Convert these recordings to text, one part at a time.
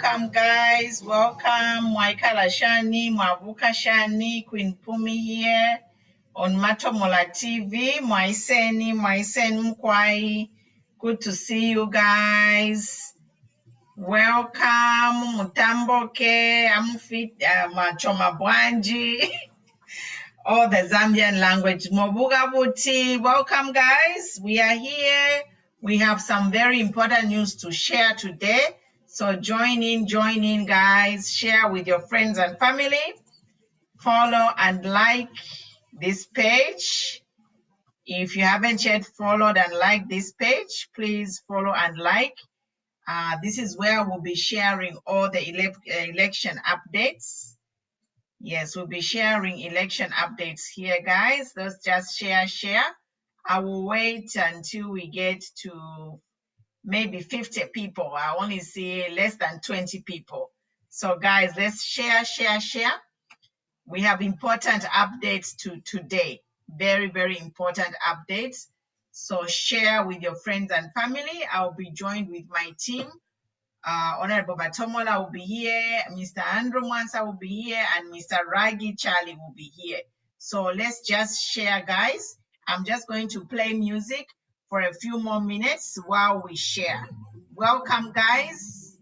Welcome guys, welcome Mwaikala Shani, Mwavuka Shani, Queen Pumi here on Matomola TV, Mwaiseni Mkwai, good to see you guys. Welcome, Mutamboke, Amufit, Machoma Bwanji, all the Zambian language. Mobuga Buti, welcome guys, we are here. We have some very important news to share today. So join in guys, share with your friends and family, follow and like this page. If you haven't yet followed and liked this page, please follow and like. This is where we'll be sharing all the election updates. Yes, we'll be sharing election updates here, guys. Let's just share. I will wait until we get to maybe 50 people. I only see less than 20 people. So guys, let's share. We have important updates today. Very, very important updates. So share with your friends and family. I'll be joined with my team. Honorable Batomola will be here. Mr. Andrew Mwansa will be here. And Mr. Ragi Charlie will be here. So let's just share, guys. I'm just going to play music for a few more minutes while we share. Welcome, guys.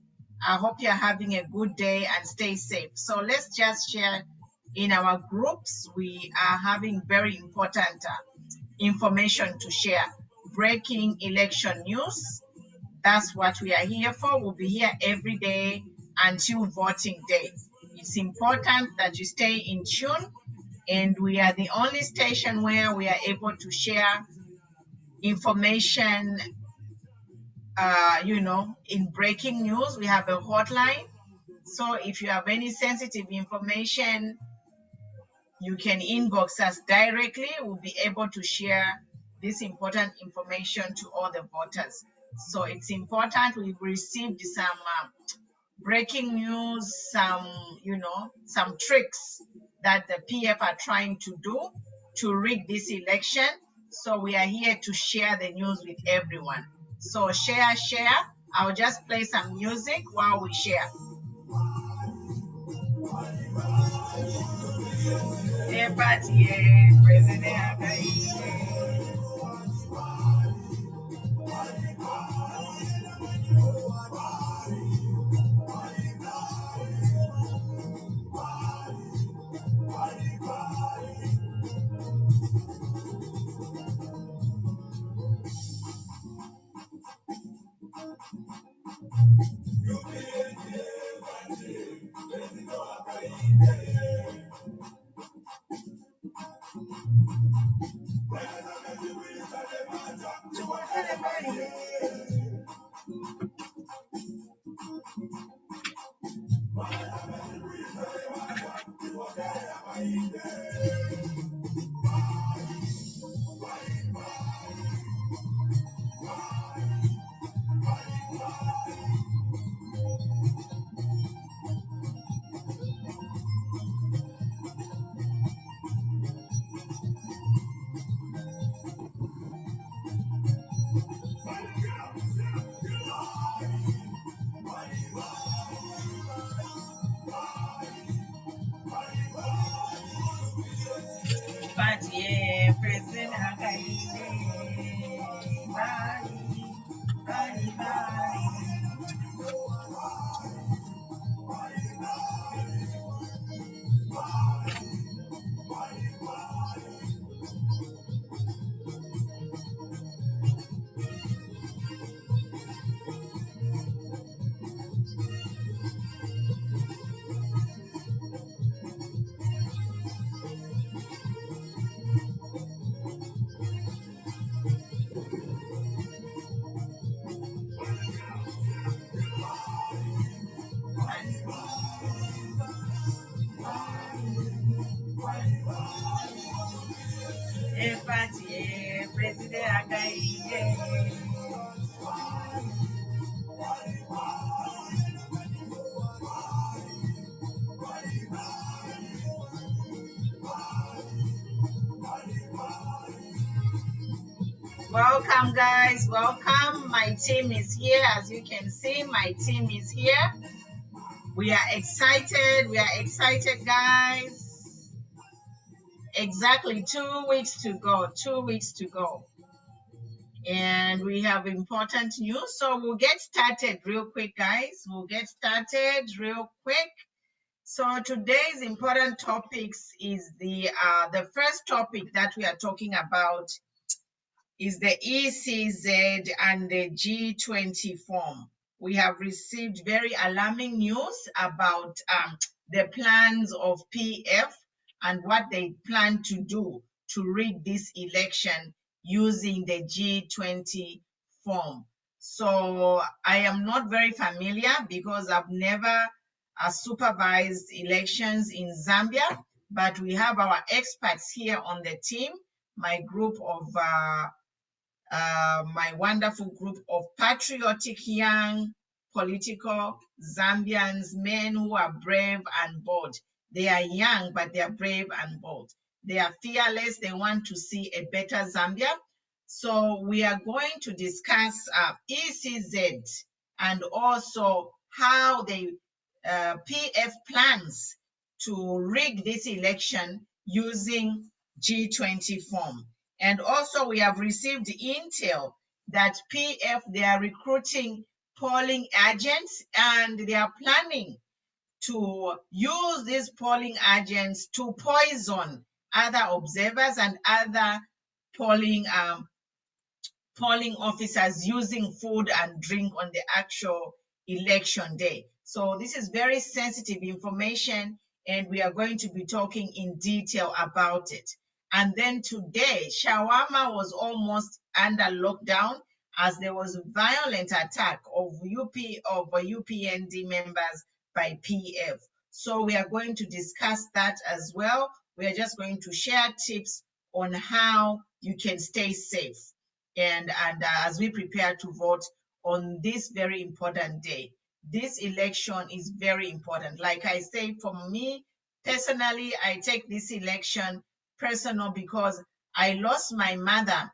I hope you're having a good day and stay safe. So let's just share in our groups. We are having very important information to share. Breaking election news. That's what we are here for. We'll be here every day until voting day. It's important that you stay in tune. And we are the only station where we are able to share information, in breaking news. We have a hotline. So if you have any sensitive information, you can inbox us directly. We'll be able to share this important information to all the voters. So it's important. We've received some breaking news, some tricks that the PF are trying to do to rig this election. So we are here to share the news with everyone. So share. I'll just play some music while we share. Welcome, guys. Welcome. My team is here. As you can see, my team is here. We are excited. We are excited, guys. Exactly 2 weeks to go. 2 weeks to go. And we have important news. So we'll get started real quick, guys. We'll get started real quick. So today's important topics is the first topic that we are talking about is the ECZ and the G20 form. We have received very alarming news about the plans of PF and what they plan to do to rig this election using the G20 form. So I am not very familiar because I've never supervised elections in Zambia, but we have our experts here on the team, my group of my wonderful group of patriotic young political Zambians, men who are brave and bold. They are young, but they are brave and bold. They are fearless. They want to see a better Zambia. So we are going to discuss ECZ and also how the PF plans to rig this election using G20 form. And also we have received intel that PF, they are recruiting polling agents and they are planning to use these polling agents to poison other observers and other polling officers using food and drink on the actual election day. So this is very sensitive information and we are going to be talking in detail about it. And then today, Shawarma was almost under lockdown as there was a violent attack of UPND members by PF. So we are going to discuss that as well. We are just going to share tips on how you can stay safe and as we prepare to vote on this very important day. This election is very important. Like I say, for me personally, I take this election personal because I lost my mother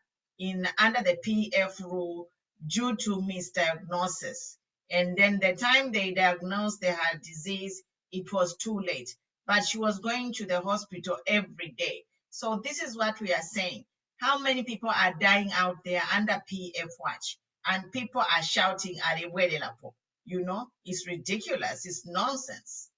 under the PF rule due to misdiagnosis. And then the time they diagnosed her disease, it was too late. But she was going to the hospital every day. So this is what we are saying. How many people are dying out there under PF watch? And people are shouting, you know, it's ridiculous, it's nonsense.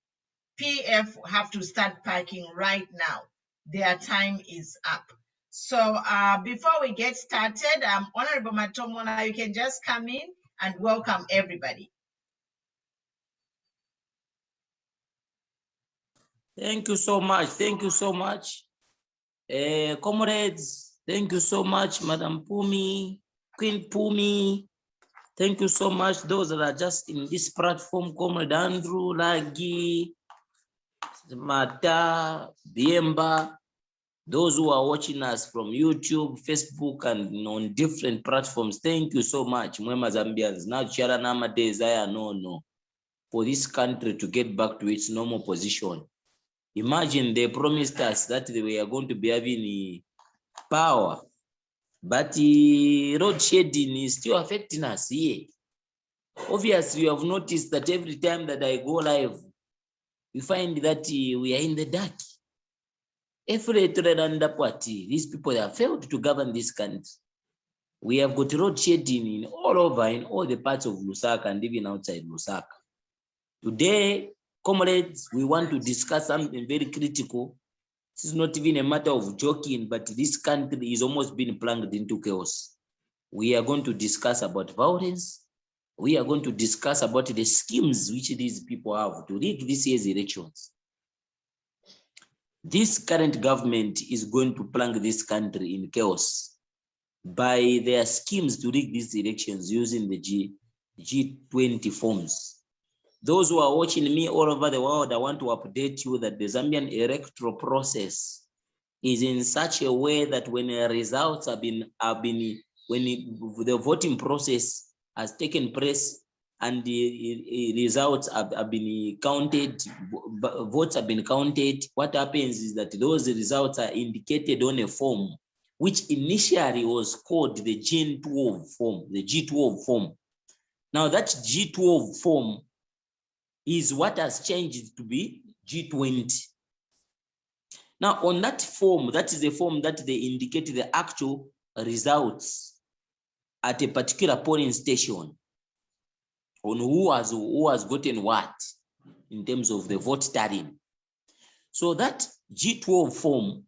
PF have to start packing right now. Their time is up. So before we get started, Honorable Matomona, you can just come in and welcome everybody. Thank you so much. Thank you so much. Comrades, thank you so much, Madam Pumi, Queen Pumi. Thank you so much. Those that are just in this platform, Comrade Andrew, Lagi, Mata, Biemba, those who are watching us from YouTube, Facebook, and on different platforms, thank you so much, Mwema Zambians. Now, Chara Nama desire no for this country to get back to its normal position. Imagine they promised us that we are going to be having power, but road shedding is still affecting us here. Obviously, you have noticed that every time that I go live, we find that we are in the dark. These people have failed to govern this country. We have got road shedding in all over, in all the parts of Lusaka and even outside Lusaka. Today, comrades, we want to discuss something very critical. This is not even a matter of joking, but this country is almost being plunged into chaos. We are going to discuss about violence. We are going to discuss about the schemes which these people have to rig this year's elections. This current government is going to plunge this country in chaos by their schemes to rig these elections using the G20 forms. Those who are watching me all over the world, I want to update you that the Zambian electoral process is in such a way that when the results when the voting process has taken place and the results have been counted, votes have been counted, what happens is that those results are indicated on a form which initially was called the G12 form, the G12 form. Now that G12 form is what has changed to be G20. Now on that form, that is the form that they indicate the actual results at a particular polling station on who has gotten what in terms of the vote tallying. So that G12 form,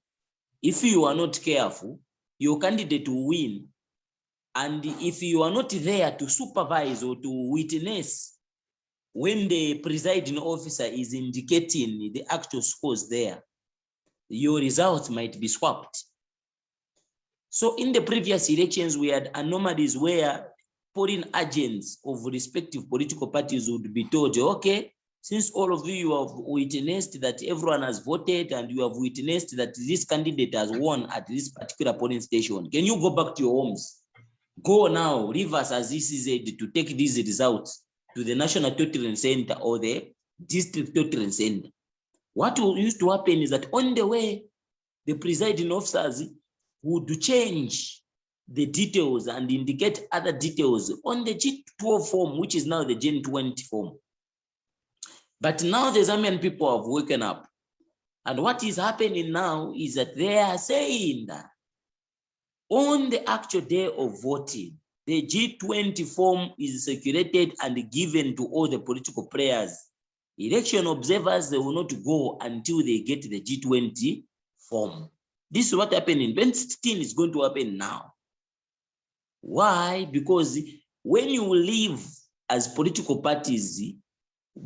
if you are not careful, your candidate will win. And if you are not there to supervise or to witness when the presiding officer is indicating the actual scores there, your results might be swapped. So in the previous elections, we had anomalies where polling agents of respective political parties would be told, okay, since all of you have witnessed that everyone has voted and you have witnessed that this candidate has won at this particular polling station, can you go back to your homes? Go now, leave us as ECZ to take these results to the National Totaling Center or the District Totaling Center. What used to happen is that on the way, the presiding officers would change the details and indicate other details on the G12 form, which is now the G20 form. But now the Zambian people have woken up. And what is happening now is that they are saying that on the actual day of voting, the G20 form is circulated and given to all the political players. Election observers, they will not go until they get the G20 form. This is what happened in 2016 is going to happen now. Why? Because when you live as political parties,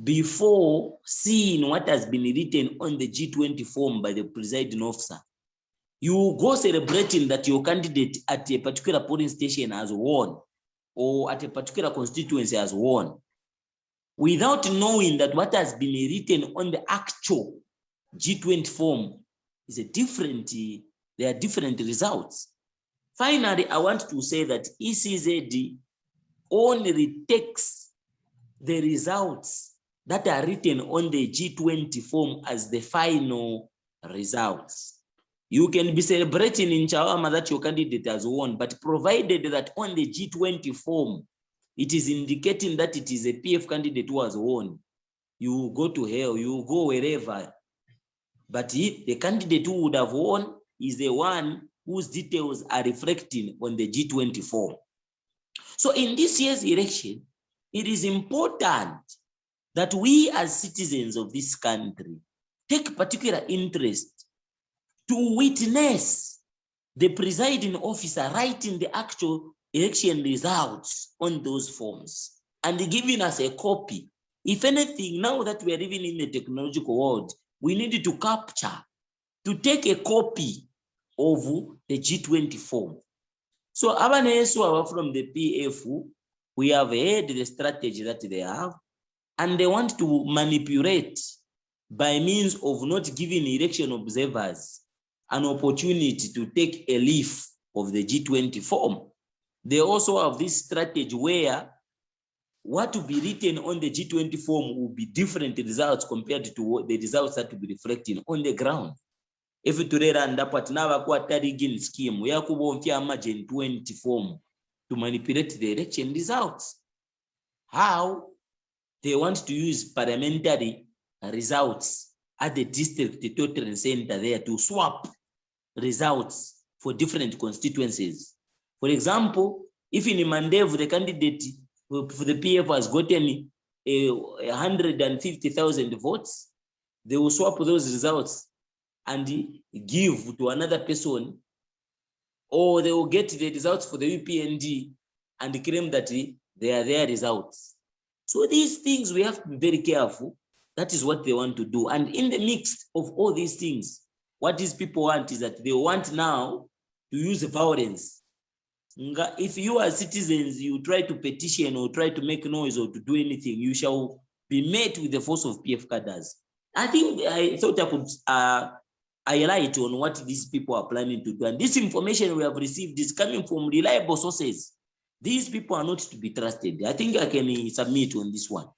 before seeing what has been written on the G20 form by the presiding officer, you go celebrating that your candidate at a particular polling station has won or at a particular constituency has won, without knowing that what has been written on the actual G20 form is there are different results. Finally, I want to say that ECZ only takes the results that are written on the G20 form as the final results. You can be celebrating in Chawama that your candidate has won, but provided that on the G20 form, it is indicating that it is a PF candidate who has won, you go to hell, you go wherever. But the candidate who would have won is the one whose details are reflecting on the G20 form. So in this year's election, it is important that we as citizens of this country take particular interest to witness the presiding officer writing the actual election results on those forms and giving us a copy. If anything, now that we are living in the technological world, we need to capture, to take a copy of the G20 form. So Abanesu from the PF, we have heard the strategy that they have, and they want to manipulate by means of not giving election observers an opportunity to take a leaf of the G20 form. They also have this strategy where what to be written on the G20 form will be different results compared to what the results that will be reflecting on the ground. If turera ndapat nava kwa tarigin scheme, we are G20 form to manipulate the election results. How? They want to use parliamentary results at the district total center there to swap results for different constituencies. For example, if in Mandev the candidate for the PF has gotten 150,000 votes, they will swap those results and give to another person, or they will get the results for the UPND and claim that they are their results. So these things, we have to be very careful. That is what they want to do. And in the mix of all these things, what these people want is that they want now to use violence. If you are citizens, you try to petition or try to make noise or to do anything, you shall be met with the force of PF cadres. I thought I could highlight on what these people are planning to do. And this information we have received is coming from reliable sources. These people are not to be trusted. I think I can submit on this one.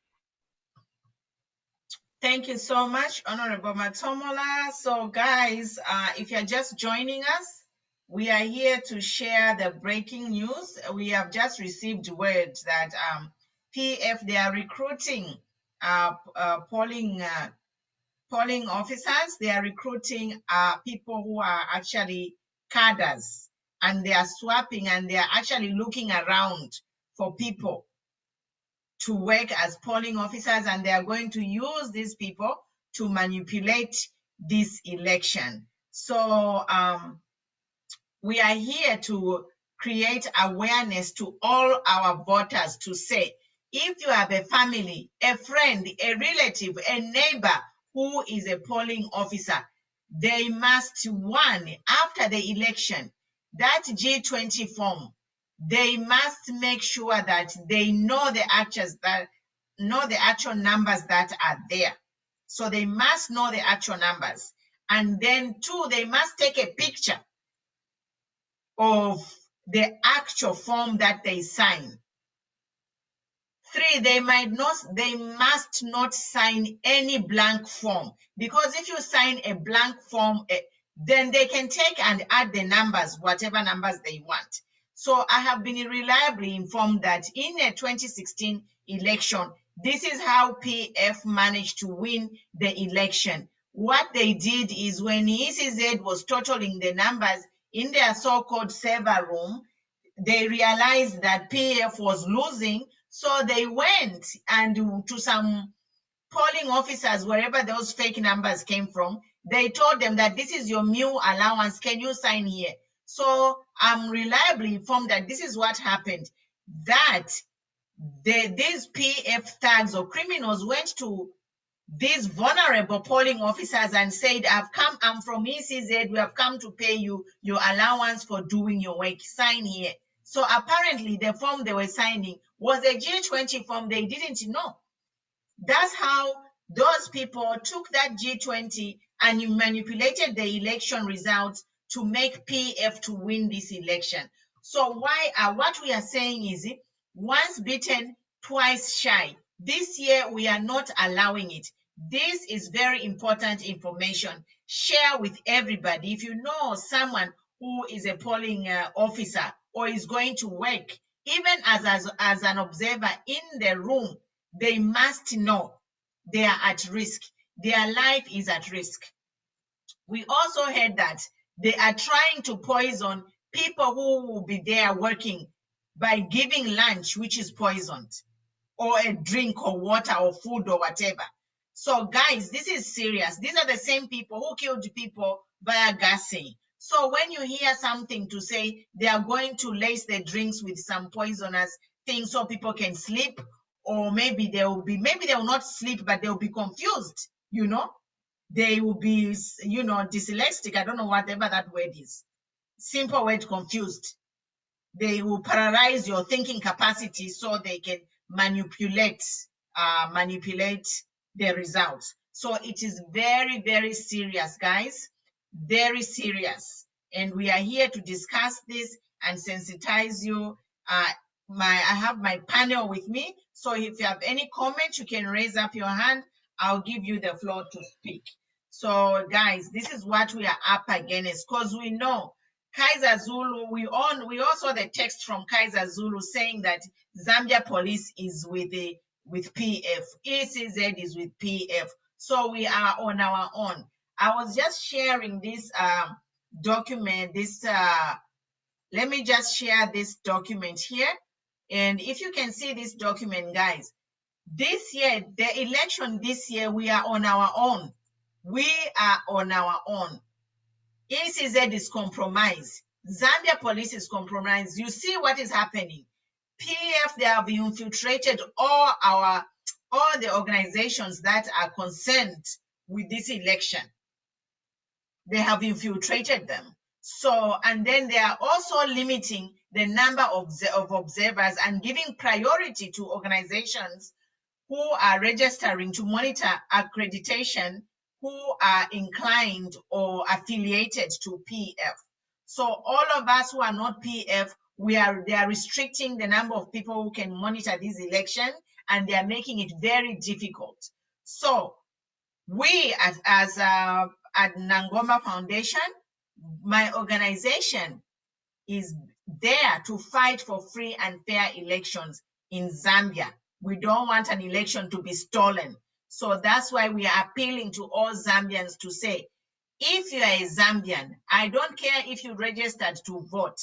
Thank you so much, Honorable Matomola. So guys, if you're just joining us, we are here to share the breaking news. We have just received word that PF, they are recruiting polling officers. They are recruiting people who are actually cadres, and they are swapping, and they are actually looking around for people to work as polling officers, and they are going to use these people to manipulate this election. So we are here to create awareness to all our voters to say, if you have a family, a friend, a relative, a neighbor who is a polling officer, they must, one, after the election, that G20 form, they must make sure that they know the actual numbers that are there. So they must know the actual numbers. And then two, they must take a picture of the actual form that they sign. Three, they must not sign any blank form, because if you sign a blank form, then they can take and add the numbers, whatever numbers they want. So I have been reliably informed that in a 2016 election, this is how PF managed to win the election. What they did is, when ECZ was totaling the numbers in their so-called server room, they realized that PF was losing. So they went and to some polling officers, wherever those fake numbers came from, they told them that this is your meal allowance, can you sign here? So I'm reliably informed that this is what happened, that these PF thugs or criminals went to these vulnerable polling officers and said, I'm from ECZ, we have come to pay you your allowance for doing your work, sign here. So apparently the form they were signing was a G20 form they didn't know. That's how those people took that G20 and manipulated the election results to make PF to win this election. So what we are saying is, once bitten, twice shy. This year, we are not allowing it. This is very important information. Share with everybody. If you know someone who is a polling officer or is going to work, even as an observer in the room, they must know they are at risk. Their life is at risk. We also heard that they are trying to poison people who will be there working by giving lunch, which is poisoned, or a drink or water or food or whatever. So guys, this is serious. These are the same people who killed people via gassing. So when you hear something to say they are going to lace the drinks with some poisonous things so people can sleep, or maybe they will not sleep, but they'll be confused, they will be, dyslexic. I don't know whatever that word is. Simple word, confused. They will paralyze your thinking capacity so they can manipulate the results. So it is very, very serious, guys. Very serious. And we are here to discuss this and sensitize you. I have my panel with me. So if you have any comments, you can raise up your hand. I'll give you the floor to speak. So guys, this is what we are up against, because we know Kaiser Zulu, we all saw the text from Kaiser Zulu saying that Zambia police is with PF, ECZ is with PF. So we are on our own. I was just sharing this document, let me just share this document here. And if you can see this document, guys, this year, the election this year, we are on our own. We are on our own. ECZ is compromised. Zambia police is compromised. You see what is happening. PF, they have infiltrated all the organizations that are concerned with this election. They have infiltrated them. So, and then they are also limiting the number of observers and giving priority to organizations who are registering to monitor accreditation, who are inclined or affiliated to PF. So all of us who are not PF, they are restricting the number of people who can monitor this election, and they are making it very difficult. So we at Nangoma Foundation, my organization is there to fight for free and fair elections in Zambia. We don't want an election to be stolen. So that's why we are appealing to all Zambians to say, if you are a Zambian, I don't care if you registered to vote.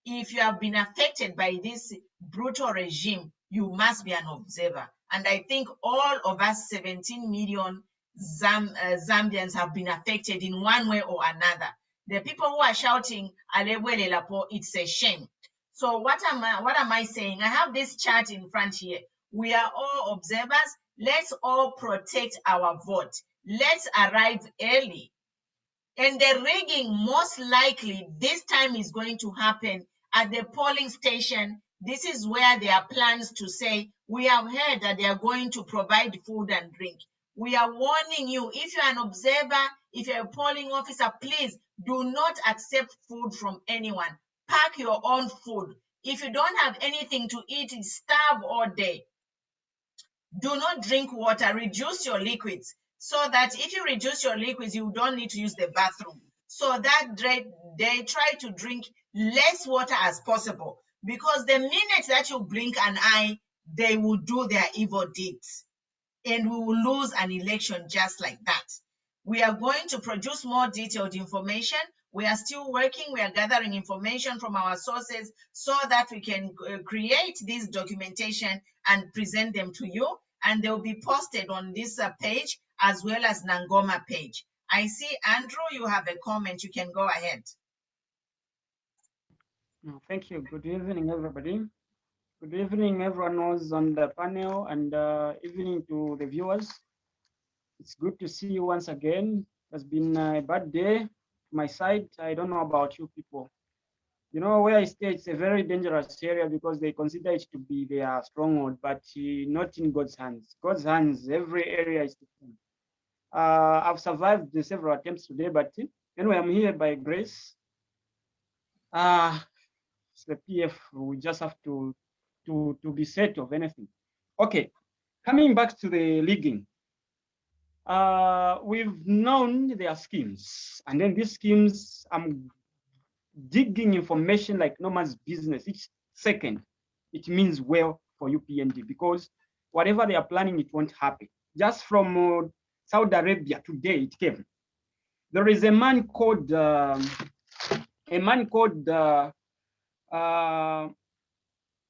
If you have been affected by this brutal regime, you must be an observer. And I think all of us, 17 million Zambians, have been affected in one way or another. The people who are shouting, "Alewele Lapo," it's a shame. So what am I saying? I have this chart in front here. We are all observers. Let's all protect our vote. Let's arrive early. And the rigging, most likely, this time is going to happen at the polling station. This is where there are plans to say, we have heard that they are going to provide food and drink. We are warning you, if you're an observer, if you're a polling officer, please do not accept food from anyone. Pack your own food. If you don't have anything to eat, starve all day. Do not drink water, reduce your liquids, so that if you reduce your liquids, you don't need to use the bathroom. So that they try to drink less water as possible, because the minute that you blink an eye, they will do their evil deeds. And we will lose an election just like that. We are going to produce more detailed information. We are still working. We are gathering information from our sources so that we can create this documentation and present them to you. And they'll be posted on this page as well as Nangoma page. I see, Andrew, you have a comment. You can go ahead. Thank you. Good evening, everybody. Good evening, everyone who's on the panel, and evening to the viewers. It's good to see you once again. It's been a bad day to my side. I don't know about you people. You know, where I stay, it's a very dangerous area because they consider it to be their stronghold, but not in God's hands. God's hands, every area is the same. I've survived the several attempts today, but anyway, I'm here by grace. It's the PF, we just have to be set of anything. Okay, coming back to the leaguing. We've known their schemes, and then these schemes, I'm digging information like no man's business. Each second, it means well for UPND, because whatever they are planning, it won't happen. Just from Saudi Arabia today, it came. There is a man called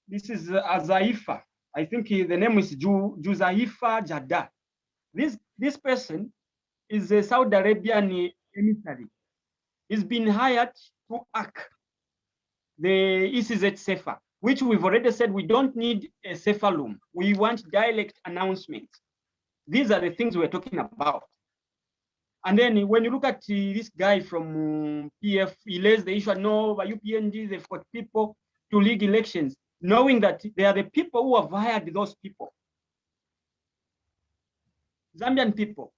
this is Azaifa. I think the name is Juzaifa Jada. This person is a Saudi Arabian emissary. He's been hired to act the ECZ safer, which we've already said we don't need a safer loom. We want direct announcements. These are the things we're talking about. And then when you look at this guy from PF, he lays the issue, no, by UPNG, they've got people to lead elections, knowing that they are the people who have hired those people. Zambian people,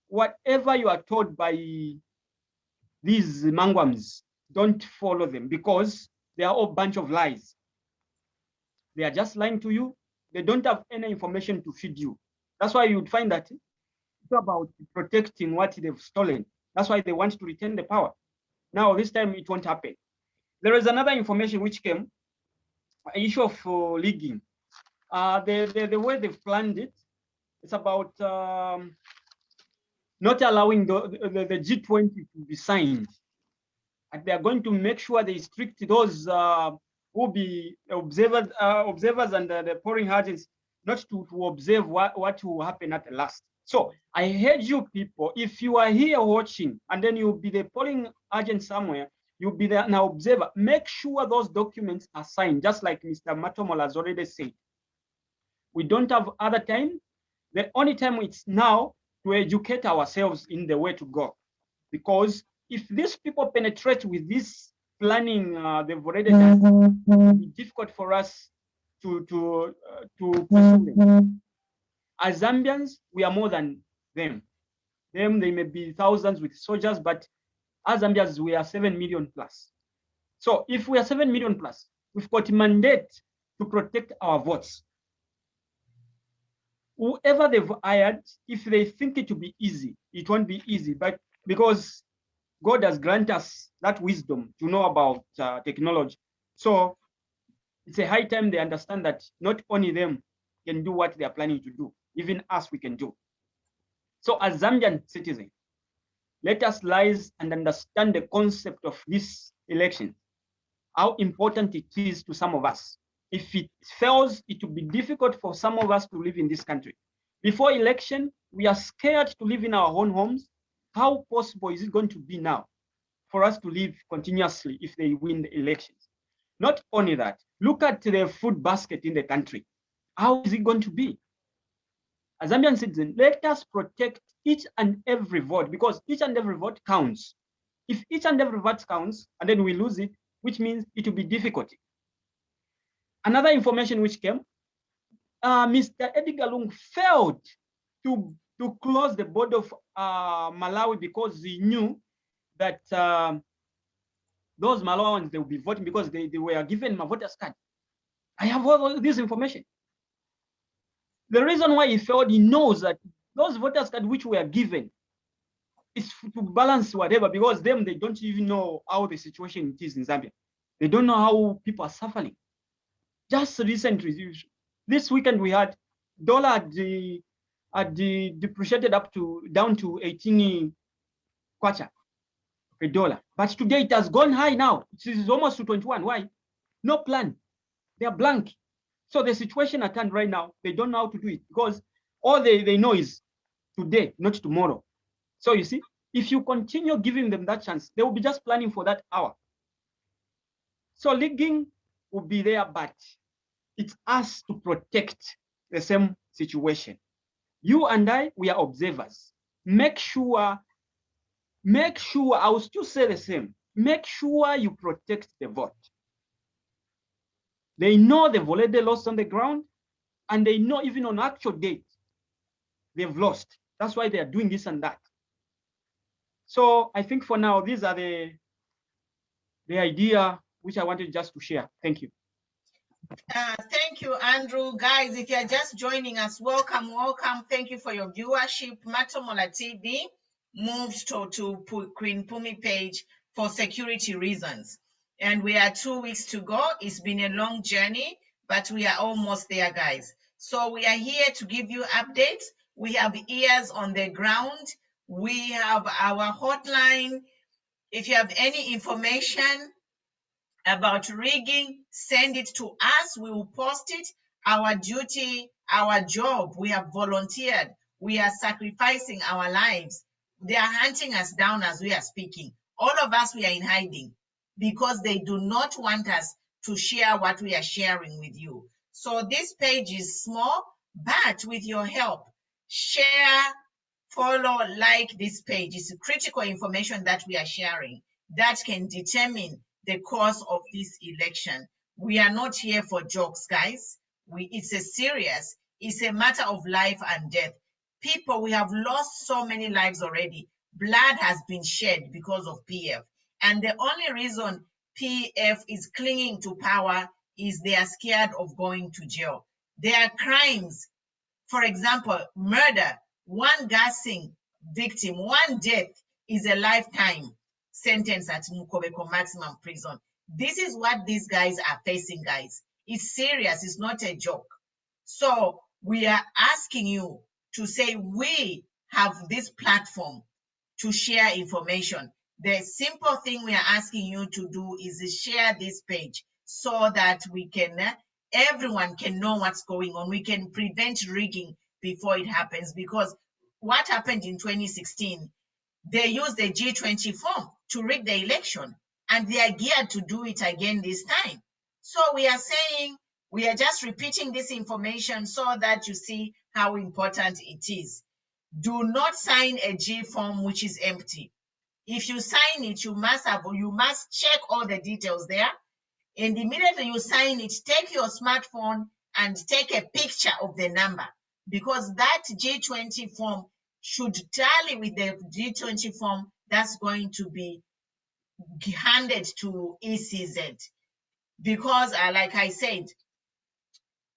whatever you are told by these mangwams, don't follow them because they are all a bunch of lies. They are just lying to you. They don't have any information to feed you. That's why you'd find that it's about protecting what they've stolen. That's why they want to retain the power. Now, this time it won't happen. There is another information which came, issue of leaguing. The way they've planned it, it's about not allowing the G20 to be signed. And they are going to make sure they restrict those who will be observers and the polling agents not to observe what will happen at the last. So I heard you people, if you are here watching and then you'll be the polling agent somewhere, you'll be an observer, make sure those documents are signed, just like Mr. Matomola has already said. We don't have other time. The only time it's now to educate ourselves in the way to go. Because if these people penetrate with this planning they've already done, it will be difficult for us to pursue them. As Zambians, we are more than them. They may be thousands with soldiers, but as Zambians, we are 7 million plus. So if we are 7 million plus, we've got a mandate to protect our votes. Whoever they've hired, if they think it will be easy, it won't be easy. But because God has granted us that wisdom to know about technology. So it's a high time they understand that not only them can do what they are planning to do, even us we can do. So as Zambian citizens, let us rise and understand the concept of this election, how important it is to some of us. If it fails, it will be difficult for some of us to live in this country. Before election, we are scared to live in our own homes. How possible is it going to be now for us to live continuously if they win the elections? Not only that, look at the food basket in the country. How is it going to be? As Zambian citizens, let us protect each and every vote because each and every vote counts. If each and every vote counts and then we lose it, which means it will be difficult. Another information which came, Mr. Eddie Galung failed to close the border of Malawi because he knew that those Malawans, they will be voting because they were given a voter's card. I have all this information. The reason why he failed, he knows that those voters cards which were given is to balance whatever, because them, they don't even know how the situation it is in Zambia. They don't know how people are suffering. Just recently, this weekend we had dollar depreciated down to 18 kwacha per dollar. But today it has gone high now. It is almost to 21. Why? No plan. They are blank. So the situation at hand right now, they don't know how to do it because all they know is today, not tomorrow. So you see, if you continue giving them that chance, they will be just planning for that hour. So leaguing will be there, but it's us to protect the same situation. You and I, we are observers. Make sure, I will still say the same. Make sure you protect the vote. They know they've already lost on the ground, and they know even on actual date, they've lost. That's why they are doing this and that. So I think for now, these are the idea which I wanted just to share. Thank you. Thank you, Andrew. Guys, if you're just joining us, welcome. Thank you for your viewership. Matomola TV moved to Queen Pumi page for security reasons. And we are 2 weeks to go. It's been a long journey, but we are almost there, guys. So we are here to give you updates. We have ears on the ground. We have our hotline. If you have any information about rigging, send it to us. We will post it. Our duty, our job, we have volunteered. We are sacrificing our lives. They are hunting us down as we are speaking. All of us, we are in hiding because they do not want us to share what we are sharing with you. So this page is small, but with your help, share follow, like this page. It's critical information that we are sharing that can determine the course of this election. We are not here for jokes, guys. It's a matter of life and death. People, we have lost so many lives already. Blood has been shed because of PF. And the only reason PF is clinging to power is they are scared of going to jail. There are crimes, for example, murder, one gassing victim, one death is a lifetime sentence at Mukobeko maximum prison. This is what these guys are facing, guys. It's serious, it's not a joke. So we are asking you to say we have this platform to share information. The simple thing we are asking you to do is share this page so that we can, everyone can know what's going on. We can prevent rigging before it happens, because what happened in 2016, they used the G20 form to rig the election, and they are geared to do it again this time. So we are saying, we are just repeating this information so that you see how important it is. Do not sign a G form which is empty. If you sign it, you must check all the details there. And immediately you sign it, take your smartphone and take a picture of the number, because that G20 form should tally with the G20 form that's going to be handed to ECZ. Because, like I said,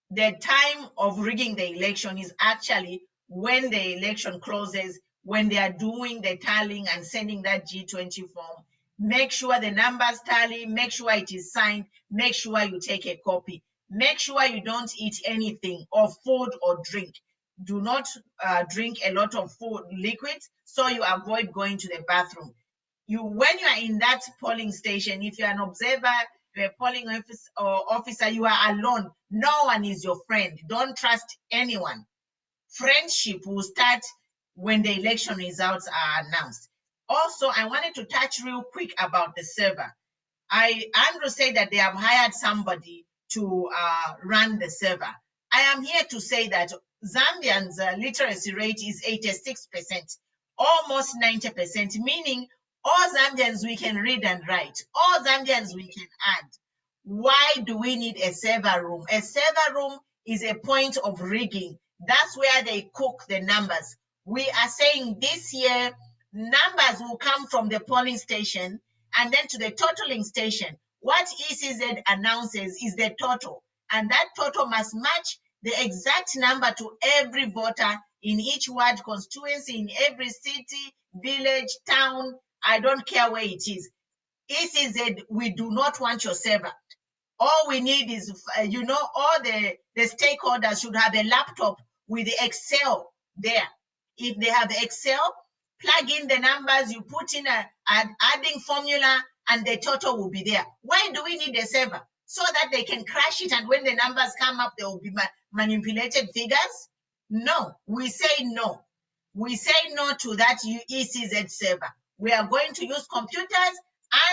the time of rigging the election is actually when the election closes, when they are doing the tallying and sending that G20 form. Make sure the numbers tally, make sure it is signed, make sure you take a copy. Make sure you don't eat anything or food or drink. Do not drink a lot of food, liquids, so you avoid going to the bathroom. When you are in that polling station, if you're an observer, you're a polling officer, you are alone. No one is your friend. Don't trust anyone. Friendship will start when the election results are announced. Also, I wanted to touch real quick about the server. Andrew said that they have hired somebody to run the server. I am here to say that Zambians' literacy rate is 86%, almost 90%, meaning all Zambians we can read and write, all Zambians we can add. Why do we need a server room? A server room is a point of rigging. That's where they cook the numbers. We are saying this year, numbers will come from the polling station and then to the totaling station. What ECZ announces is the total, and that total must match the exact number to every voter in each ward constituency, in every city, village, town. I don't care where it is. ECZ, we do not want your server. All we need is, all the stakeholders should have a laptop with the Excel there. If they have the Excel, plug in the numbers, you put in an adding formula, and the total will be there. Why do we need a server? So that they can crash it, and when the numbers come up, they will be manipulated figures? No, we say no. We say no to that ECZ server. We are going to use computers,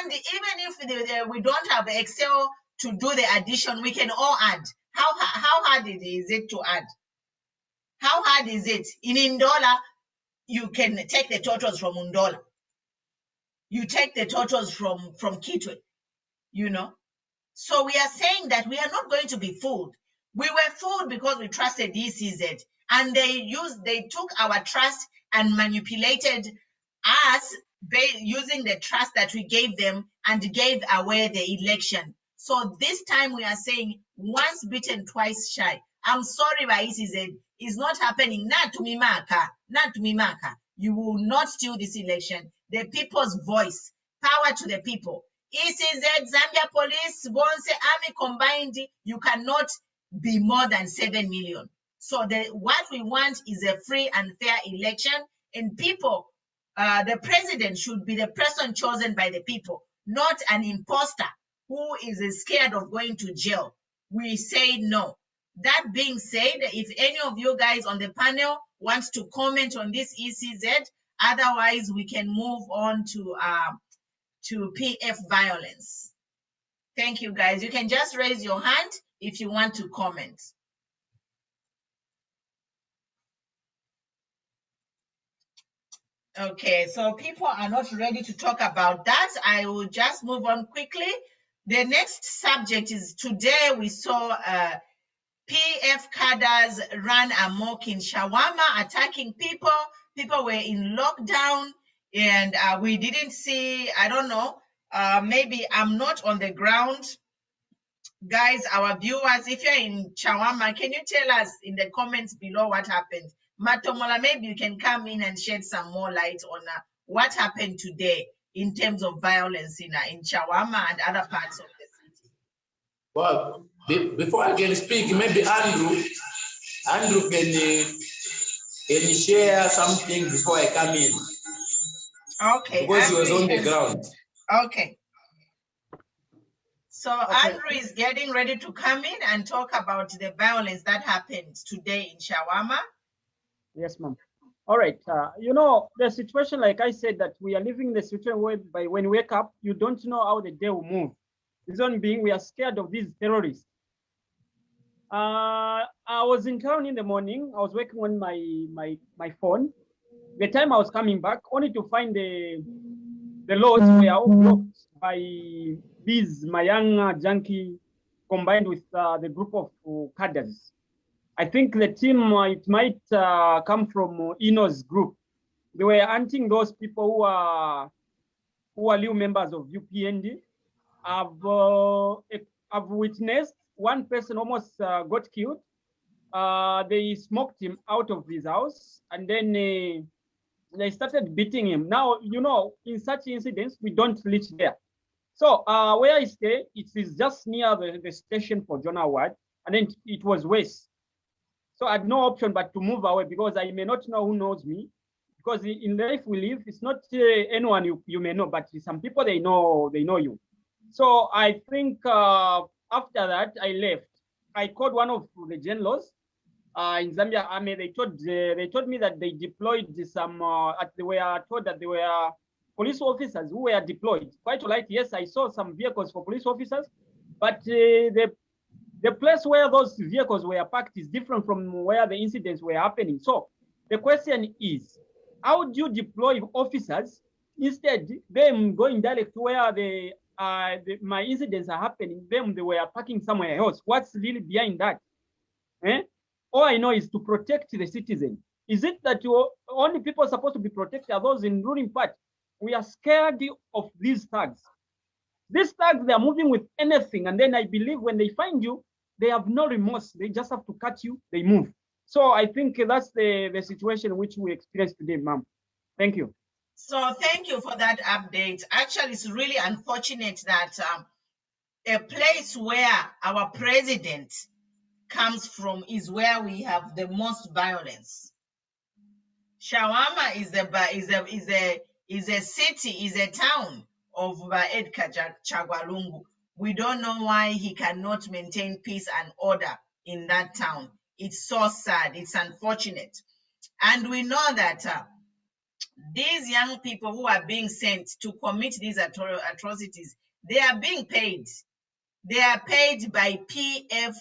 and even if we don't have Excel to do the addition, we can all add. How hard is it to add? How hard is it? In Indola, you can take the totals from Undola. You take the totals from Kitwe, So we are saying that we are not going to be fooled. We were fooled because we trusted ECZ, and they took our trust and manipulated us using the trust that we gave them and gave away the election. So this time we are saying once bitten, twice shy. I'm sorry, but ECZ is not happening. Not to Mimaka. You will not steal this election. The people's voice, power to the people. ECZ, Zambia Police, Bonse, Army combined, you cannot be more than 7 million. So what we want is a free and fair election, and people, the president should be the person chosen by the people, not an imposter who is scared of going to jail. We say no. That being said, if any of you guys on the panel wants to comment on this ECZ, otherwise we can move on to PF violence. Thank you, guys. You can just raise your hand if you want to comment. Okay, so people are not ready to talk about that. I will just move on quickly. The next subject is today we saw PF cadres ran amok in Shawarma, attacking people. People were in lockdown, and we didn't see, I don't know, maybe I'm not on the ground. Guys, our viewers, if you're in Shawarma, can you tell us in the comments below what happened? Matomola, maybe you can come in and shed some more light on what happened today in terms of violence in Shawarma and other parts of the city. Well, before I can speak, maybe Andrew can share something before I come in. Okay. Because he was Andrew, on the ground. Okay. So Andrew is getting ready to come in and talk about the violence that happened today in Shawarma. Yes, ma'am. All right. You know, the situation, like I said, that we are living in the situation whereby when we wake up, you don't know how the day will move. Reason being, we are scared of these terrorists. I was in town in the morning. I was working on my phone. The time I was coming back, only to find the laws were all blocked by these Mayanga junkie combined with the group of cadres. I think the team, it might come from Ino's group. They were hunting those people who are new members of UPND. I've witnessed one person almost got killed. They smoked him out of his house, and then they started beating him. Now, you know, in such incidents, we don't reach there. So where I stay, it is just near the station for Jonah Ward, and then it was west. So I had no option but to move away because I may not know who knows me. Because in life we live, it's not anyone you may know, but some people they know you. So I think after that I left. I called one of the generals in Zambia Army. They told me that they deployed some. They were told that they were police officers who were deployed. Quite all right. Yes, I saw some vehicles for police officers, but the place where those vehicles were parked is different from where the incidents were happening. So the question is, how do you deploy officers instead them going direct to where my incidents are happening? Them they were parking somewhere else. What's really behind that? All I know is to protect the citizen. Is it that only people supposed to be protected are those in ruling part? We are scared of these thugs. These thugs, they are moving with anything. And then I believe when they find you, they have no remorse. They just have to cut you, they move. So I think that's the situation which we experienced today, ma'am. Thank you. So thank you for that update. Actually, it's really unfortunate that a place where our president comes from is where we have the most violence. Shawarma is a city, is a town of Edgar Chagwalungu. We don't know why he cannot maintain peace and order in that town. It's so sad. It's unfortunate. And we know that these young people who are being sent to commit these atrocities, they are being paid. They are paid by PF,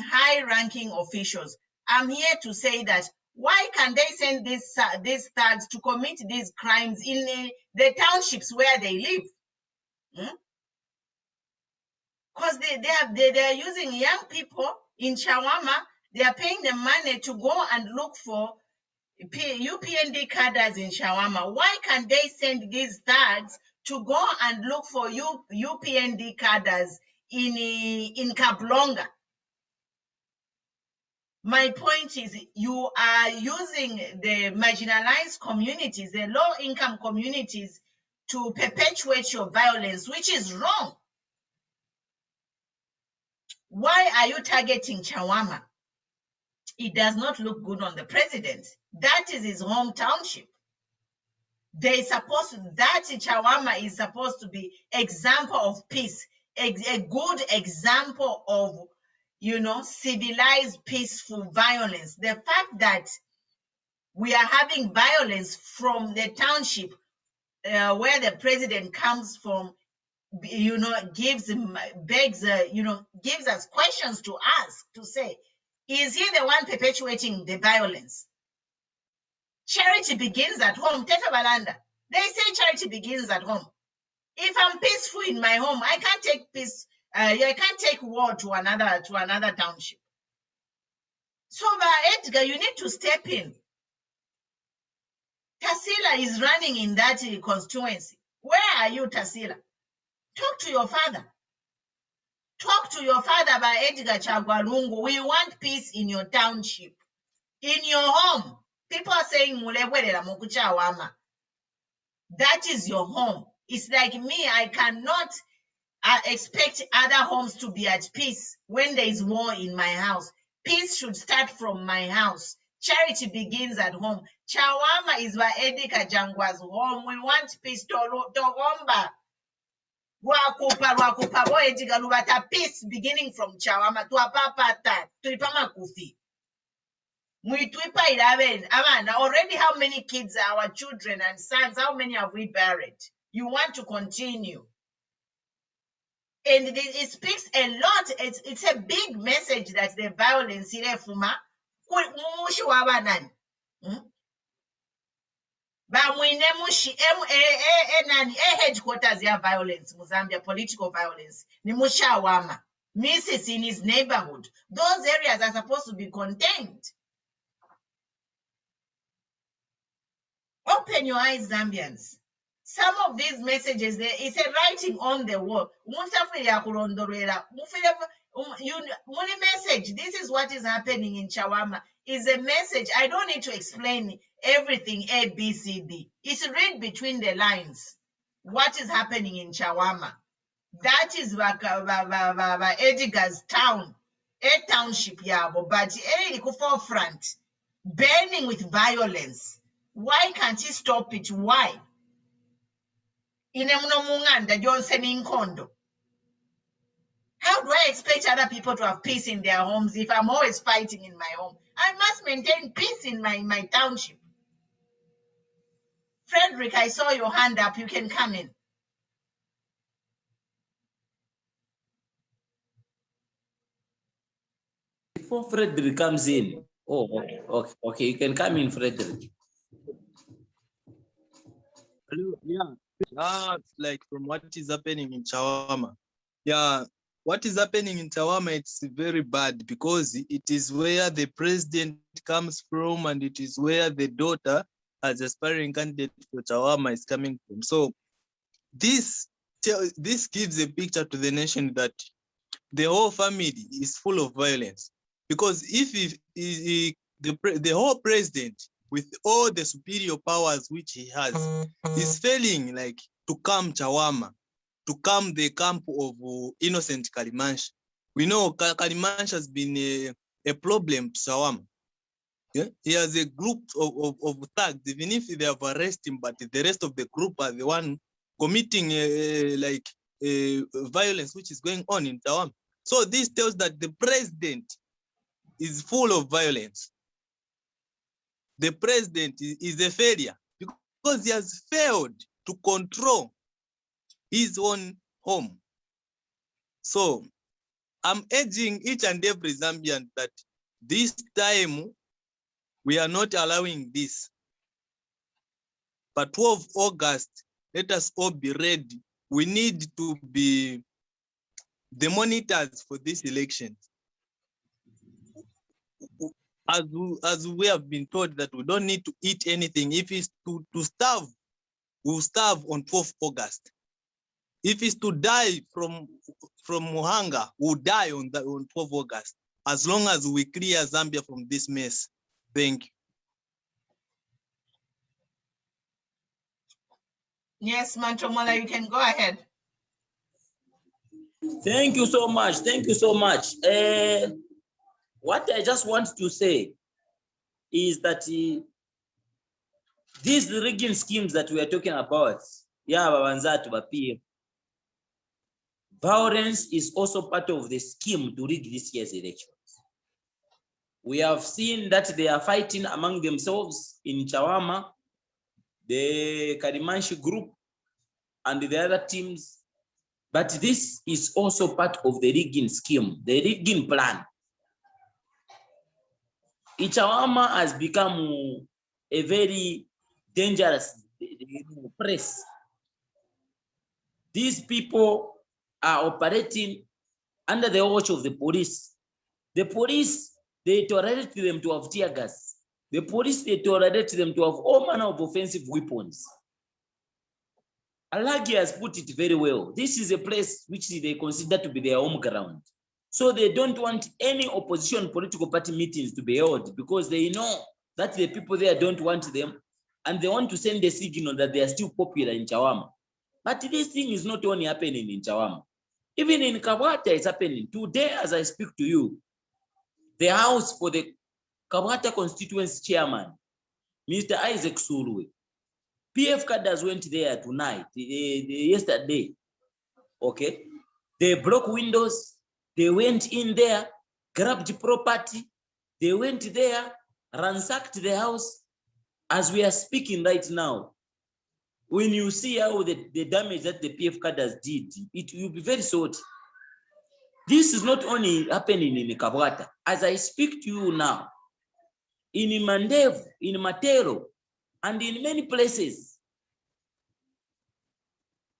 high-ranking officials. I'm here to say that why can they send these thugs to commit these crimes in the townships where they live? Because they are using young people in Shawarma. They are paying them money to go and look for UPND cadres in Shawarma. Why can they send these thugs to go and look for UPND cadres in Kablonga? My point is, you are using the marginalized communities, the low-income communities, to perpetuate your violence, which is wrong. Why are you targeting Shawarma? It does not look good on the president. That is his home township. That Shawarma is supposed to be example of peace, a good example of, civilized, peaceful violence. The fact that we are having violence from the township where the president comes from, gives us questions to ask, to say, is he the one perpetuating the violence? Charity begins at home. Teta Balanda. They say charity begins at home. If I'm peaceful in my home, I can't take peace. I can't take war to another township. So, Edgar, you need to step in. Tassila is running in that constituency. Where are you, Tassila? Talk to your father. Talk to your father about Edgar Chagwalungu. We want peace in your township. In your home. People are saying, Mulebwerera Mukuchawama. That is your home. It's like me, I cannot expect other homes to be at peace when there is war in my house. Peace should start from my house. Charity begins at home. Chawama is by Edika Jangwa's home. We want peace. Togomba. Rwakupa bo Edika Lubata. Peace beginning from Chawama. Tuapapata. Tuipama kufi. Muituipa 11. Amanda, already how many kids are our children and sons? How many have we buried? You want to continue. And it speaks a lot. It's a big message that the violence in Fuma. Headquarters ya violence, Mozambique, political violence. Ni Mushawama. Misses in his neighborhood. Those areas are supposed to be contained. Open your eyes, Zambians. Some of these messages, it's a writing on the wall. Message, this is what is happening in Chawama, is a message. I don't need to explain everything A, B, C, D. It's read between the lines. What is happening in Chawama? That is Edgar's town, a township, yabo, but a forefront, burning with violence. Why can't he stop it? Why? Johnson in Kondo. How do I expect other people to have peace in their homes if I'm always fighting in my home? I must maintain peace in my township. Frederick, I saw your hand up. You can come in. Before Frederick comes in, okay, you can come in, Frederick. Hello, yeah. Like from what is happening in Chawama. Yeah, what is happening in Chawama, it's very bad because it is where the president comes from and it is where the daughter as aspiring candidate for Chawama is coming from. So this gives a picture to the nation that the whole family is full of violence. Because if the whole president, with all the superior powers which he has, is failing like to calm Chawama, to calm the camp of innocent Kalimansh. We know Kalimansh has been a problem to Chawama. Yeah? He has a group of thugs, even if they have arrested him, but the rest of the group are the one committing violence which is going on in Chawama. So this tells that the president is full of violence. The president is a failure because he has failed to control his own home. So I'm urging each and every Zambian that this time we are not allowing this. But 12 August, let us all be ready. We need to be the monitors for this election. As we have been told that we don't need to eat anything. If it's to starve, we'll starve on 12th August. If it's to die from hunger, we'll die on 12th August. As long as we clear Zambia from this mess. Thank you. Yes, Mantomola, you can go ahead. Thank you so much. Thank you so much. What I just want to say is that these rigging schemes that we are talking about, violence is also part of the scheme to rig this year's elections. We have seen that they are fighting among themselves in Chawama, the Karimanshi group, and the other teams. But this is also part of the rigging scheme, the rigging plan. Chawama has become a very dangerous press. These people are operating under the watch of the police. The police, they tolerate them to have tear gas. The police, they tolerate them to have all manner of offensive weapons. Alagi has put it very well. This is a place which they consider to be their home ground. So they don't want any opposition political party meetings to be held because they know that the people there don't want them and they want to send a signal that they are still popular in Chawama. But this thing is not only happening in Chawama. Even in Kabata, it's happening. Today, as I speak to you, the house for the Kabata constituency chairman, Mr. Isaac Surwe, PF cadres went there tonight, yesterday, okay? They broke windows, they went in there, grabbed property, they went there, ransacked the house. As we are speaking right now, when you see how the damage that the PF cadres did, it will be very sorry. This is not only happening in Kabata. As I speak to you now, in Mandevu, in Matero, and in many places,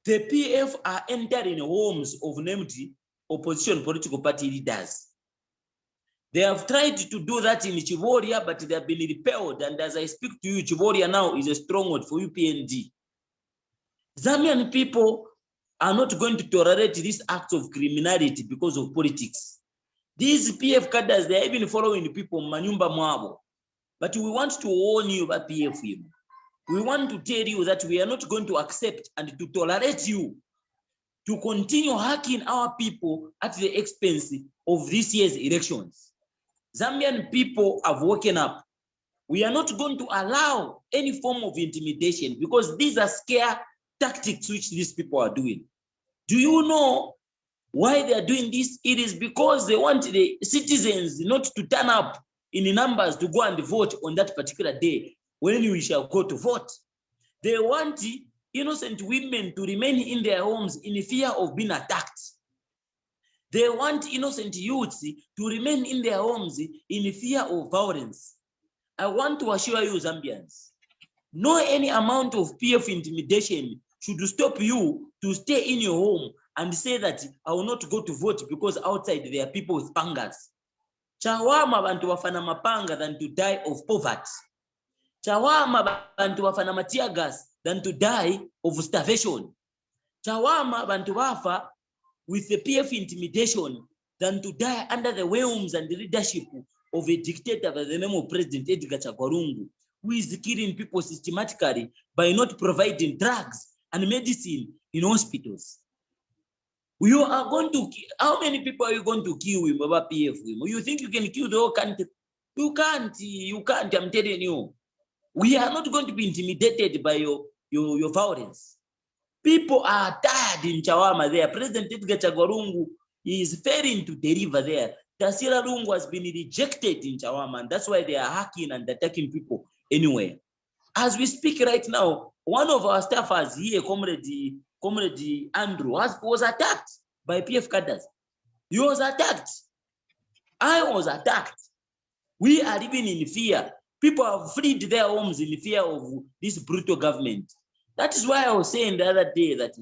the PF are entering homes of named opposition political party leaders. They have tried to do that in Chivoria, but they have been repelled. And as I speak to you, Chivoria now is a stronghold for UPND. Zambian people are not going to tolerate these acts of criminality because of politics. These PF cadres, they are even following people Manyumba Mwabo. But we want to warn you about PF. We want to tell you that we are not going to accept and to tolerate you to continue hacking our people at the expense of this year's elections. Zambian people have woken up. We are not going to allow any form of intimidation because these are scare tactics which these people are doing. Do you know why they are doing this? It is because they want the citizens not to turn up in numbers to go and vote on that particular day when we shall go to vote. They want innocent women to remain in their homes in fear of being attacked. They want innocent youths to remain in their homes in fear of violence. I want to assure you, Zambians, no any amount of PF intimidation should stop you to stay in your home and say that I will not go to vote because outside there are people with pangas. Chawama bantu wafana mapanga than to die of poverty. Chawama bantu wafana matia gas than to die of starvation. Chawama bantu wafa with the PF intimidation than to die under the whims and the leadership of a dictator by the name of President Edgar Chagwarungu, who is killing people systematically by not providing drugs and medicine in hospitals. You are going to kill, how many people are you going to kill with Baba PF? You think you can kill the whole country? You can't, I'm telling you. We are not going to be intimidated by your violence. People are tired in Chawama there. President Edgar Chagwarungu is failing to deliver there. Tasira Lungu has been rejected in Chawama, and that's why they are hacking and attacking people anywhere. As we speak right now, one of our staffers here, Comrade Andrew, was attacked by PF cadres. He was attacked. I was attacked. We are living in fear. People have fled their homes in fear of this brutal government. That is why I was saying the other day that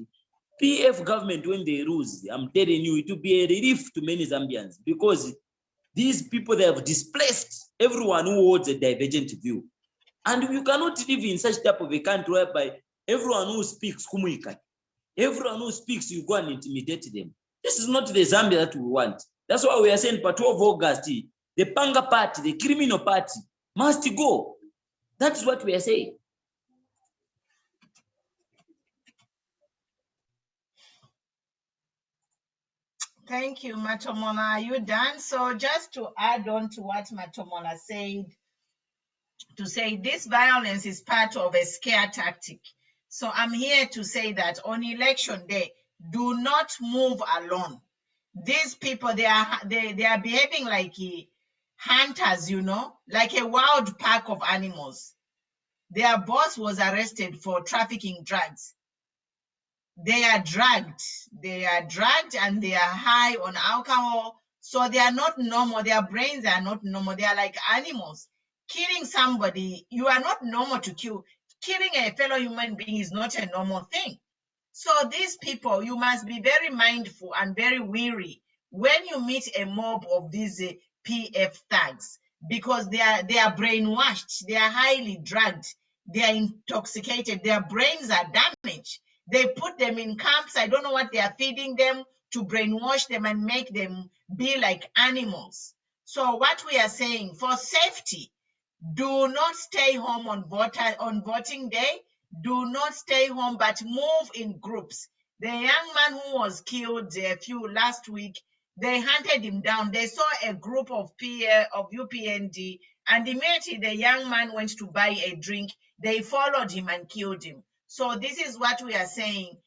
PF government, when they lose, I'm telling you, it will be a relief to many Zambians because these people, they have displaced everyone who holds a divergent view. And you cannot live in such type of a country whereby everyone who speaks Kumuika, everyone who speaks, you go and intimidate them. This is not the Zambia that we want. That's why we are saying per 12 August, the Panga party, the criminal party must go. That's what we are saying. Thank you, Matomona. Are you done? So just to add on to what Matomona said, to say this violence is part of a scare tactic. So I'm here to say that on election day, do not move alone. These people, they are behaving like hunters, like a wild pack of animals. Their boss was arrested for trafficking drugs. They are drugged and they are high on alcohol. So they are not normal. Their brains are not normal. They are like animals killing somebody, you are not normal to kill. Killing a fellow human being is not a normal thing. So these people, you must be very mindful and very wary when you meet a mob of these PF thugs, because they are brainwashed, they are highly drugged, they are intoxicated, their brains are damaged. They put them in camps. I don't know what they are feeding them to brainwash them and make them be like animals. So what we are saying, for safety, do not stay home on voting day. Do not stay home, but move in groups. The young man who was killed last week, they hunted him down. They saw a group of UPND, and immediately the young man went to buy a drink. They followed him and killed him. So this is what we are saying.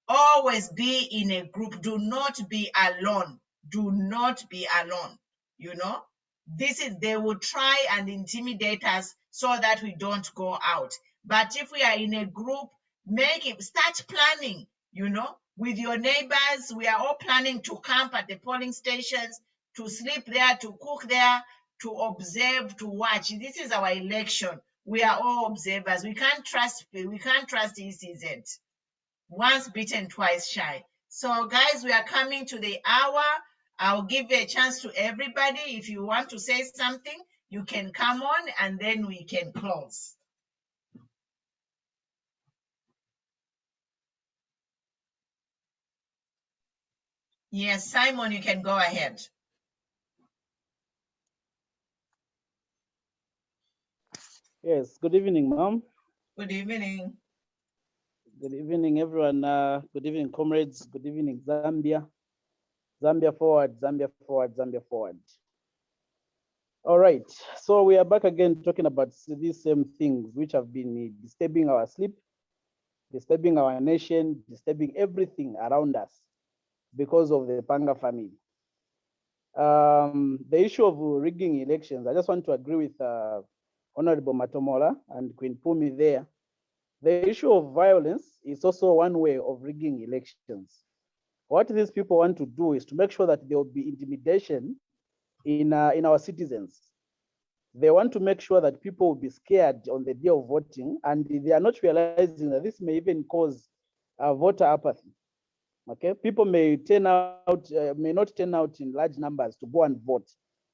Always be in a group. Do not be alone. Do not be alone. You know, they will try and intimidate us so that we don't go out. But if we are in a group, start planning, you know, with your neighbors. We are all planning to camp at the polling stations, to sleep there, to cook there, to observe, to watch. This is our election. We are all observers. We can't trust ECZ. Once bitten, twice shy. So guys, we are coming to the hour. I'll give a chance to everybody. If you want to say something, you can come on and then we can close. Yes, Simon, you can go ahead. Yes, good evening, ma'am. Good evening. Good evening, everyone. Good evening, comrades. Good evening, Zambia. Zambia forward, Zambia forward, Zambia forward. All right, so we are back again talking about these same things which have been disturbing our sleep, disturbing our nation, disturbing everything around us because of the Panga family. The issue of rigging elections, I just want to agree with Honorable Matomola and Queen Pumi there. The issue of violence is also one way of rigging elections. What these people want to do is to make sure that there will be intimidation in our citizens. They want to make sure that people will be scared on the day of voting, and they are not realizing that this may even cause voter apathy. Okay, people may may not turn out in large numbers to go and vote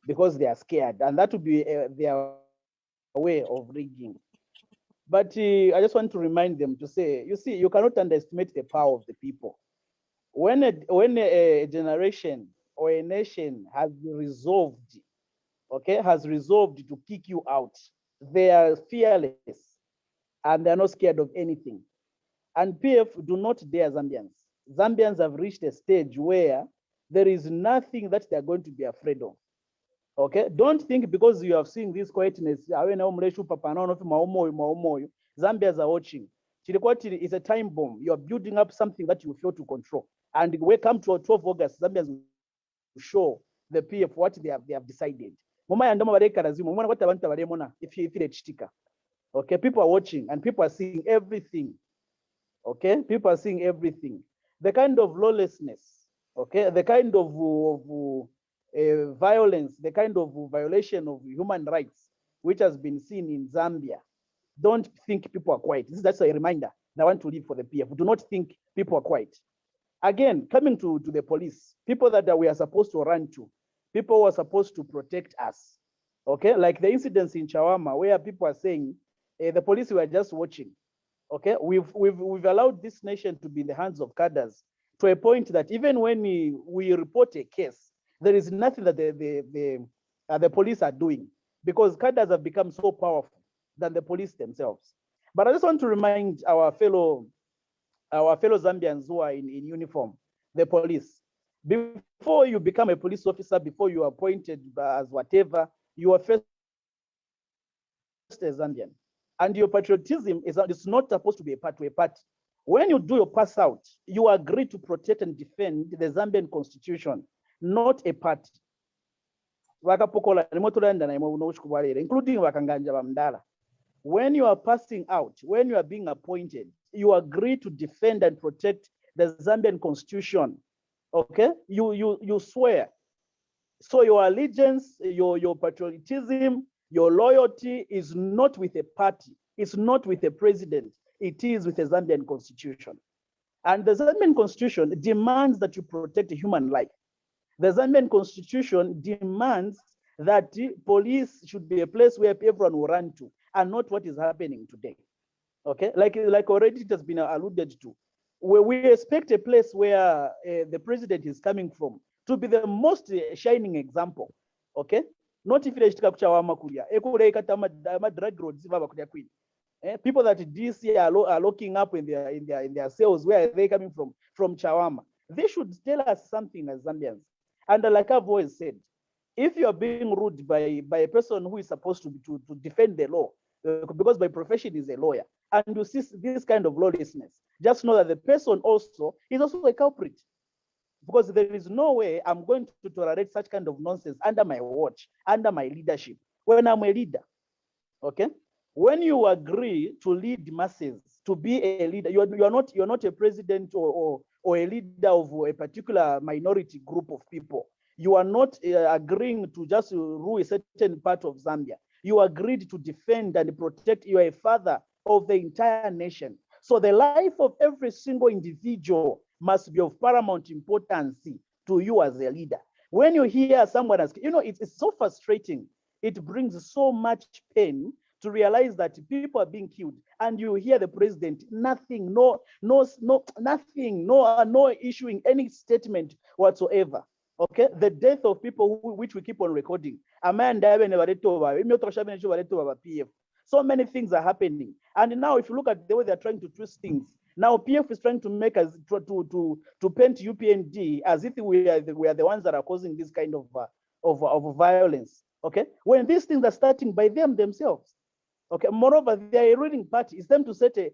because they are scared, and that would be their way of rigging. But I just want to remind them to say, you see, you cannot underestimate the power of the people. When a generation or a nation has resolved, okay, has resolved to kick you out, they are fearless and they're not scared of anything. And PF do not dare Zambians. Zambians have reached a stage where there is nothing that they're going to be afraid of. Okay, don't think because you have seen this quietness, Zambians are watching. It's a time bomb. You're building up something that you fail to control. And when we come to 12 August, Zambians will show the PF what they have decided. Okay, people are watching and people are seeing everything. Okay, people are seeing everything. The kind of lawlessness, okay, the kind of violence, the kind of violation of human rights, which has been seen in Zambia. Don't think people are quiet. That's a reminder that I want to leave for the PF. Do not think people are quiet. Again, coming to the police, people that we are supposed to run to, people who are supposed to protect us. Okay, like the incidents in Chawama where people are saying the police were just watching. Okay, we've allowed this nation to be in the hands of cadres to a point that even when we report a case, there is nothing that the police are doing because cadres have become so powerful than the police themselves. But I just want to remind our fellow Zambians who are in uniform, the police, before you become a police officer, before you are appointed as whatever, you are first a Zambian. And your patriotism is not supposed to be a part to a party. When you do your pass out, you agree to protect and defend the Zambian constitution, not a party. Including Wakanganja Bamdala. When you are passing out, when you are being appointed, you agree to defend and protect the Zambian constitution. Okay, you swear. So your allegiance, your patriotism, Your loyalty is not with a party, it's not with a president, it is with the Zambian constitution. And the Zambian constitution demands that you protect human life. The Zambian constitution demands that police should be a place where everyone will run to, and not what is happening today. Okay, like already it has been alluded to. Where we expect a place where the president is coming from to be the most shining example. Okay, not if it drug roads. People that DC are locking up in their cells, where are they coming from? From Chawama. They should tell us something as Zambians. And like I've always said, if you are being ruled by a person who is supposed to defend the law, because by profession is a lawyer, and you see this kind of lawlessness, just know that the person also is also a culprit. Because there is no way I'm going to tolerate such kind of nonsense under my watch, under my leadership, when I'm a leader. Okay? When you agree to lead masses, to be a leader, you're not a president or a leader of a particular minority group of people. You are not agreeing to just rule a certain part of Zambia. You agreed to defend and protect. You are a father of the entire nation. So the life of every single individual must be of paramount importance to you as a leader. When you hear someone as, it's so frustrating. It brings so much pain to realize that people are being killed, and you hear the president, nothing, nothing, no issuing any statement whatsoever. Okay, the death of people which we keep on recording. So many things are happening, and now if you look at the way they're trying to twist things, now PF is trying to make us to paint UPND as if we are the ones that are causing this kind of violence. Okay, when these things are starting by themselves. Okay, moreover, they are a ruling party. It's them to set an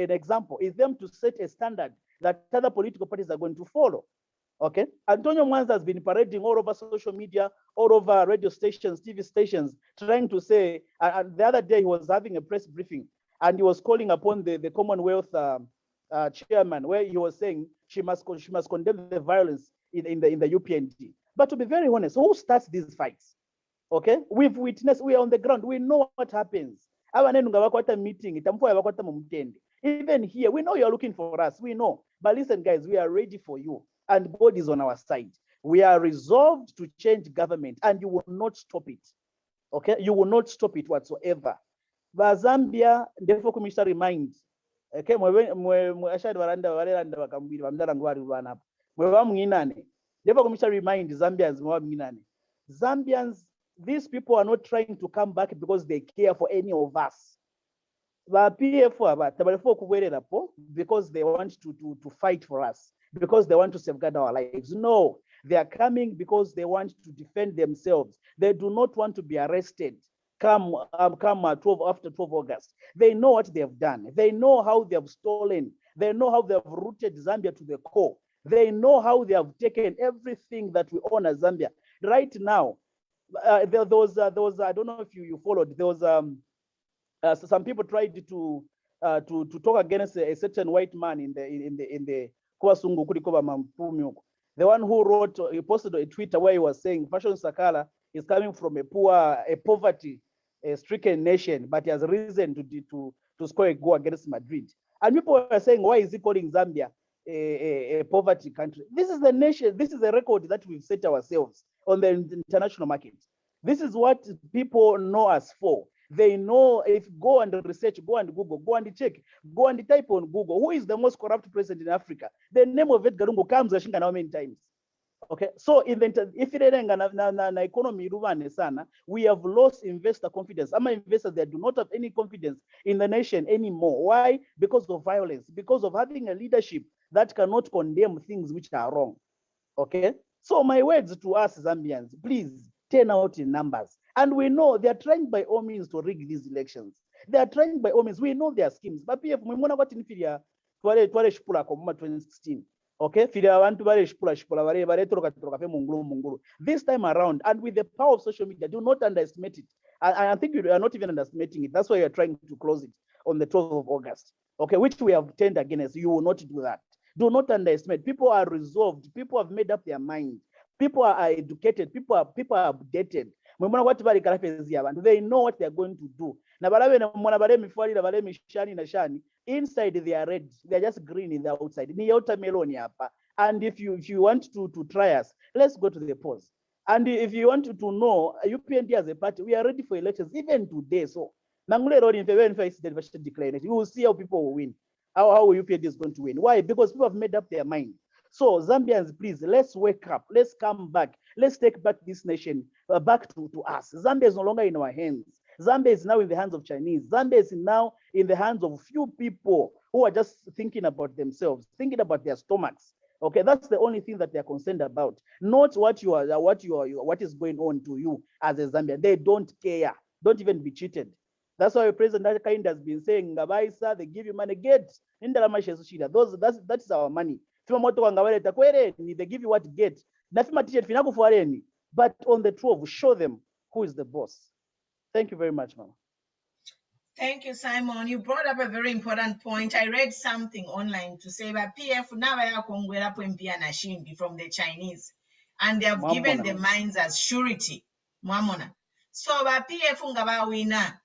example. It's them to set a standard that other political parties are going to follow. Okay, Antonio Mwanza has been parading all over social media, all over radio stations, TV stations, trying to say, and the other day he was having a press briefing, and he was calling upon the Commonwealth chairman, where he was saying she must condemn the violence in the UPND. But to be very honest, who starts these fights? Okay, we've witnessed, we are on the ground, we know what happens. Meeting, even here, we know you're looking for us, we know. But listen, guys, we are ready for you, and God is on our side. We are resolved to change government, and you will not stop it. Okay, you will not stop it whatsoever. But Zambia, therefore, Commissioner reminds, okay, Zambians, these people are not trying to come back because they care for any of us. Because they want to fight for us, because they want to safeguard our lives. No, they are coming because they want to defend themselves. They do not want to be arrested come 12 after 12 August. They know what they have done. They know how they have stolen. They know how they have rooted Zambia to the core. They know how they have taken everything that we own as Zambia. Right now, there was I don't know if you followed. There was some people tried to talk against a certain white man in the Kwasungu Kurikoba Mampumyuku. The one who wrote, he posted a Twitter where he was saying Fashion Sakala is coming from a poverty-stricken nation, but he has risen to score a goal against Madrid. And people are saying, why is he calling Zambia a poverty country? This is the nation. This is a record that we've set ourselves on the international market. This is what people know us for. They know, if go and research, go and Google, go and check, go and type on Google, who is the most corrupt president in Africa? The name of Edgar Lungu comes how many times? Okay, so if the economy sana, we have lost investor confidence. Ama investors, they do not have any confidence in the nation anymore. Why? Because of violence, because of having a leadership that cannot condemn things which are wrong. Okay, so my words to us Zambians, please turn out in numbers. And we know they are trying by all means to rig these elections. They are trying by all means. We know their schemes. But PF, we want to inferior 2016. Okay, this time around, and with the power of social media, do not underestimate it. I think you are not even underestimating it. That's why you're trying to close it on the 12th of August. Okay, which we have turned against. You will not do that. Do not underestimate. People are resolved. People have made up their mind. People are educated. People are updated. mwemona kwati bali kalapezi abantu, they know what they are going to do. Na balabe na mwana bale mifwali na bale mishani na shani, inside they are red, they are just green in the outside. Ni watermelon hapa. And if you want to try us, let's go to the polls. And if you want to know, UPND as a party, we are ready for elections even today. So, you will see how people will win, how UPND is going to win. Why? Because people have made up their mind. So, Zambians, please, let's wake up. Let's come back. Let's take back this nation back to us. Zambia is no longer in our hands. Zambia is now in the hands of Chinese. Zambia is now in the hands of few people who are just thinking about themselves, thinking about their stomachs. Okay, that's the only thing that they're concerned about, not what is going on to you as a Zambian. They don't care. Don't even be cheated. That's why President Kind has been saying, Ngabaisa, they give you money, get in the that's our money. They give you what to get. But on the 12, show them who is the boss. Thank you very much, Mama. Thank you, Simon. You brought up a very important point. I read something online to say that PF from the Chinese, and they have given the mines as surety. So PF winner,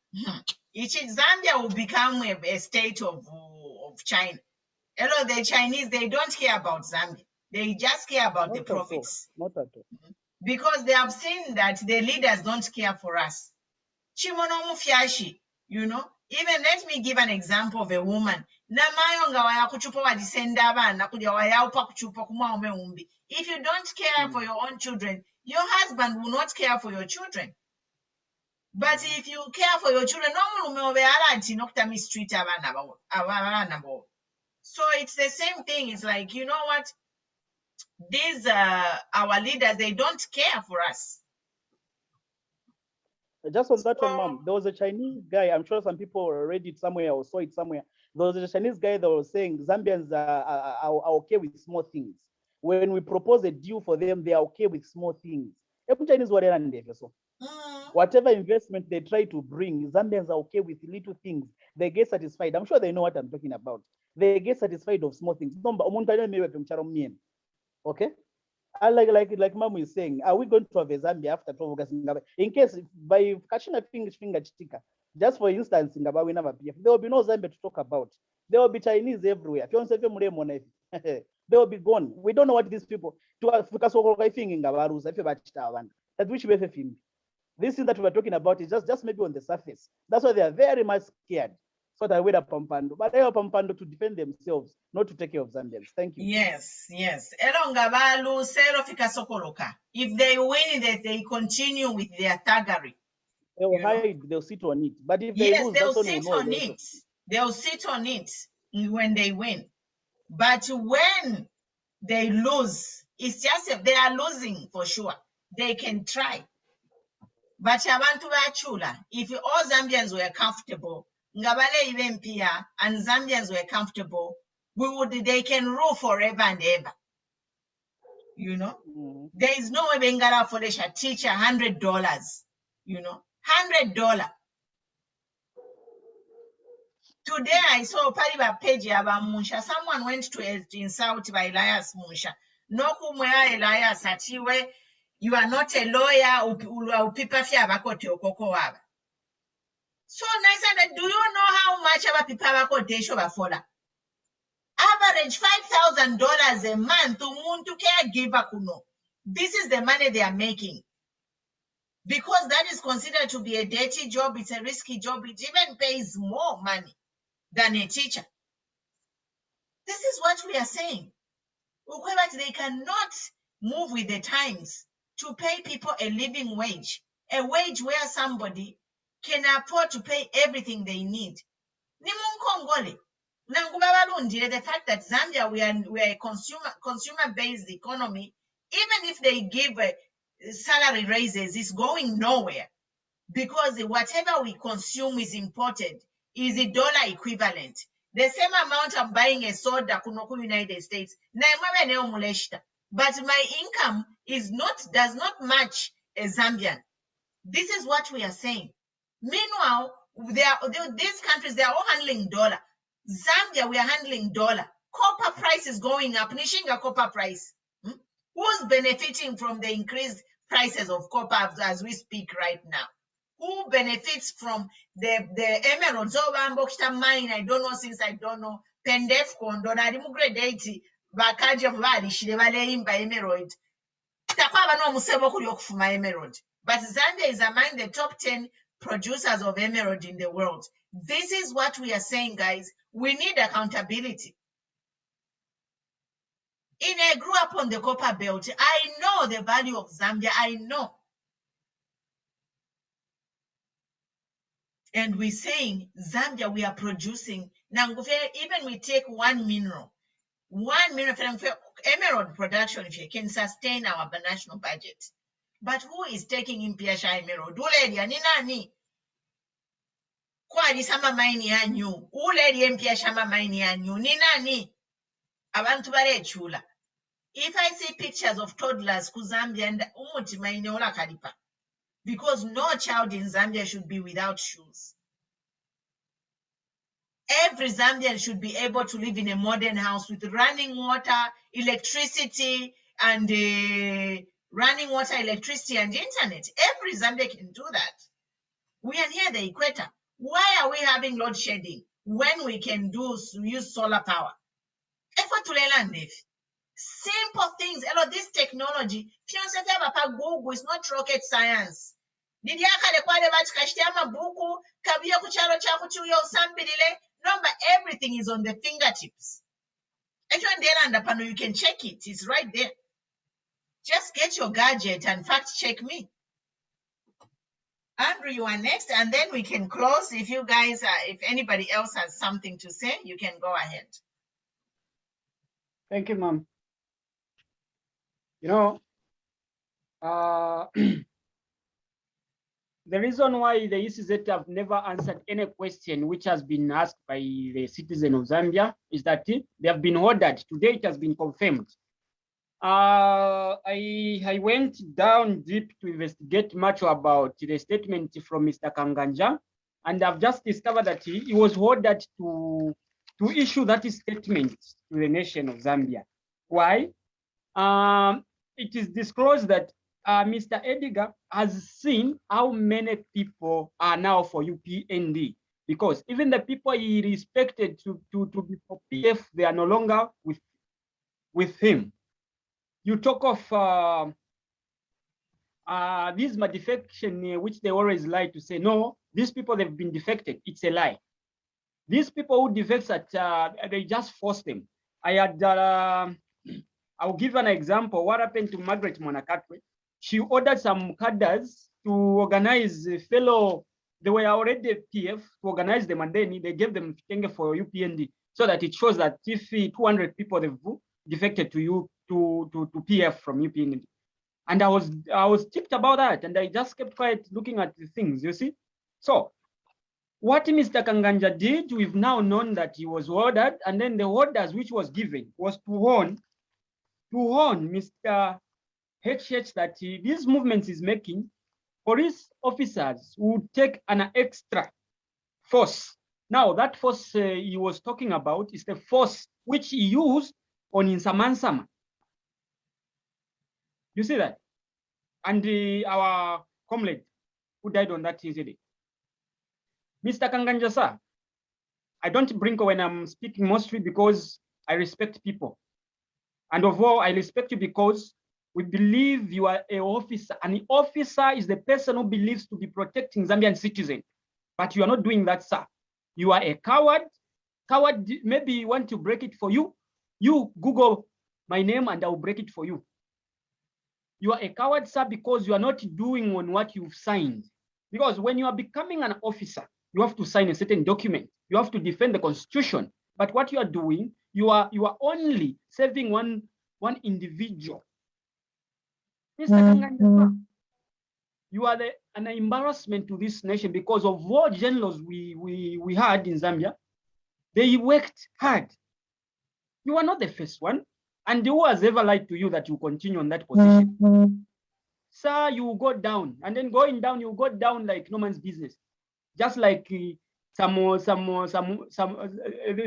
Zambia will become a state of China. Hello, the Chinese, they don't care about Zambia. They just care about the profits. Not at all. Because they have seen that the leaders don't care for us. Chimono Mufiashi. You know, even let me give an example of a woman. If you don't care for your own children, your husband will not care for your children. But if you care for your children, so it's the same thing. It's like, you know what? These our leaders, they don't care for us. Just on that one, Mom, there was a Chinese guy, I'm sure some people read it somewhere or saw it somewhere. There was a Chinese guy that was saying Zambians are okay with small things. When we propose a deal for them, they are okay with small things. Chinese whatever investment they try to bring, Zambians are okay with little things. They get satisfied. I'm sure they know what I'm talking about. They get satisfied of small things. Okay? Like Mom is saying, are we going to have a Zambia after 12 August? In case by catching a finger chitika, just for instance, in we never PF, there will be no Zambia to talk about. There will be Chinese everywhere. They will be gone. We don't know what these people that which this thing that we're talking about is just maybe on the surface. That's why they are very much scared. So that way Pampando, but they are Pampando to defend themselves, not to take care of Zambians. Thank you. Yes. If they win, they continue with their thuggery. They will hide, they'll sit on it. But if they lose, they'll sit on it. They'll sit on it when they win. But when they lose, it's just they are losing for sure. They can try. But abantu bachula, if all Zambians were comfortable, Ngabale even Pia and Zambians were comfortable, they can rule forever and ever. You know? There is no way Bengala Foresha teach $100. You know, $100. Today I saw a Pariba page about Munsha. Someone went to insult by Elias Munsha. No kumwea Elias atiwe, you are not a lawyer, so nice. Do you know how much our people average $5,000 a month to caregiver kuno? This is the money they are making. Because that is considered to be a dirty job, it's a risky job, it even pays more money than a teacher. This is what we are saying. They cannot move with the times to pay people a living wage, a wage where somebody can afford to pay everything they need. The fact that Zambia, we are a consumer-based economy, even if they give salary raises, it's going nowhere, because whatever we consume is imported, is a dollar equivalent. The same amount I'm buying a soda kunoku United States, but my income does not match a Zambian. This is what we are saying. Meanwhile, these countries, they are all handling dollar. Zambia, we are handling dollar. Copper price is going up. Nishinga copper price. Who's benefiting from the increased prices of copper as we speak right now. Who benefits from the emeralds? Mine, I don't know since I don't know. Pendef kondo na grade 80 bakaje vali shile baleimba emerald. Takwaba no musebo kuli okufuma emerald. But Zambia is among the top 10 producers of emerald in the world. This is what we are saying, guys. We need accountability. I grew up on the copper belt. I know the value of Zambia. I know. And we're saying Zambia, we are producing. Now, even we take one mineral, emerald production, if you can sustain our national budget. But who is taking in Piasha emerald? Uledia ni nani? Kwali sama maini yanyu. Uledia Piasha maini yanyu. Ni nani? Abantu bare chula. If I see pictures of toddlers ku Zambia and umuti maini ola kalipa. Because no child in Zambia should be without shoes. Every Zambian should be able to live in a modern house with running water, electricity, and running water, electricity, and internet. Every Zambian can do that. We are near the equator. Why are we having load shedding when we can use solar power? Simple things. This technology, Google is not rocket science. Number everything is on the fingertips. You can check it. It's right there. Just get your gadget and fact check me. Andrew, you are next, and then we can close. If you guys, if anybody else has something to say, you can go ahead. Thank you, Ma'am. You know, the reason why the ECZ have never answered any question which has been asked by the citizen of Zambia is that they have been ordered. Today it has been confirmed. I went down deep to investigate much about the statement from Mr. Kanganja, and I've just discovered that he was ordered to issue that statement to the nation of Zambia. Why? It is disclosed that Mr. Edgar has seen how many people are now for UPND, because even the people he respected to be for PF, they are no longer with him. You talk of this defection, which they always lie to say, no, these people, they've been defected. It's a lie. These people who defect, they just force them. I'll give an example. What happened to Margaret Monakatwe? She ordered some cadres to organize a fellow, they were already PF, to organize them, and then they gave them Kitenge for UPND, so that it shows that if 200 people they've defected to you to PF from UPND. And I was tipped about that, and I just kept quiet looking at the things, you see. So what Mr. Kanganja did, we've now known that he was ordered, and then the orders which was given was to warn Mr. HH that these movements is making, police officers would take an extra force. Now that force he was talking about is the force which he used on Insamansama. You see that? And our comrade who died on that incident. Mr. Kanganja, sir, I don't blink when I'm speaking, mostly because I respect people. And overall, I respect you because we believe you are an officer. An officer is the person who believes to be protecting Zambian citizens. But you are not doing that, sir. You are a coward. Coward, maybe you want to break it for you. You Google my name and I'll break it for you. You are a coward, sir, because you are not doing on what you've signed. Because when you are becoming an officer, you have to sign a certain document. You have to defend the constitution. But what you are doing, you are only serving one individual. Mr. Kanganja, you are an embarrassment to this nation because of what generals we had in Zambia. They worked hard. You are not the first one. And who has ever lied to you that you continue on that position? Sir, you will go down. And then going down, you will go down like no man's business. Just like it's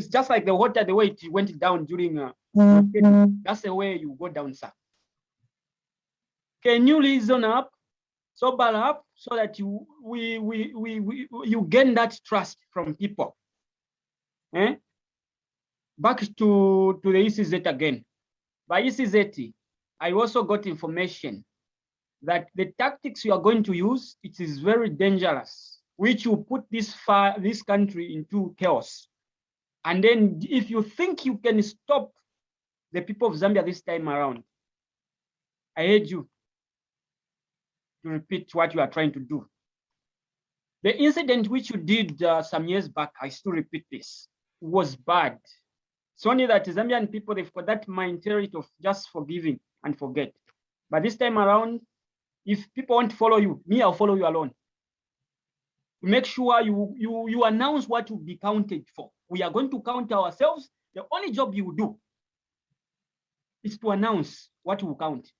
just like the water, the way it went down during that's the way you go down, sir. Can you reason up, sober up, so that you gain that trust from people? Back to the ECZ again. By ECZ, I also got information that the tactics you are going to use, it is very dangerous, which will put this country into chaos. And then if you think you can stop the people of Zambia this time around, I urge you to repeat what you are trying to do. The incident which you did some years back, I still repeat this, was bad. It's only that Zambian people, they've got that mentality of just forgiving and forget. But this time around, if people want to follow you, me, I'll follow you alone. Make sure you announce what will be counted for. We are going to count ourselves. The only job you do is to announce what will count.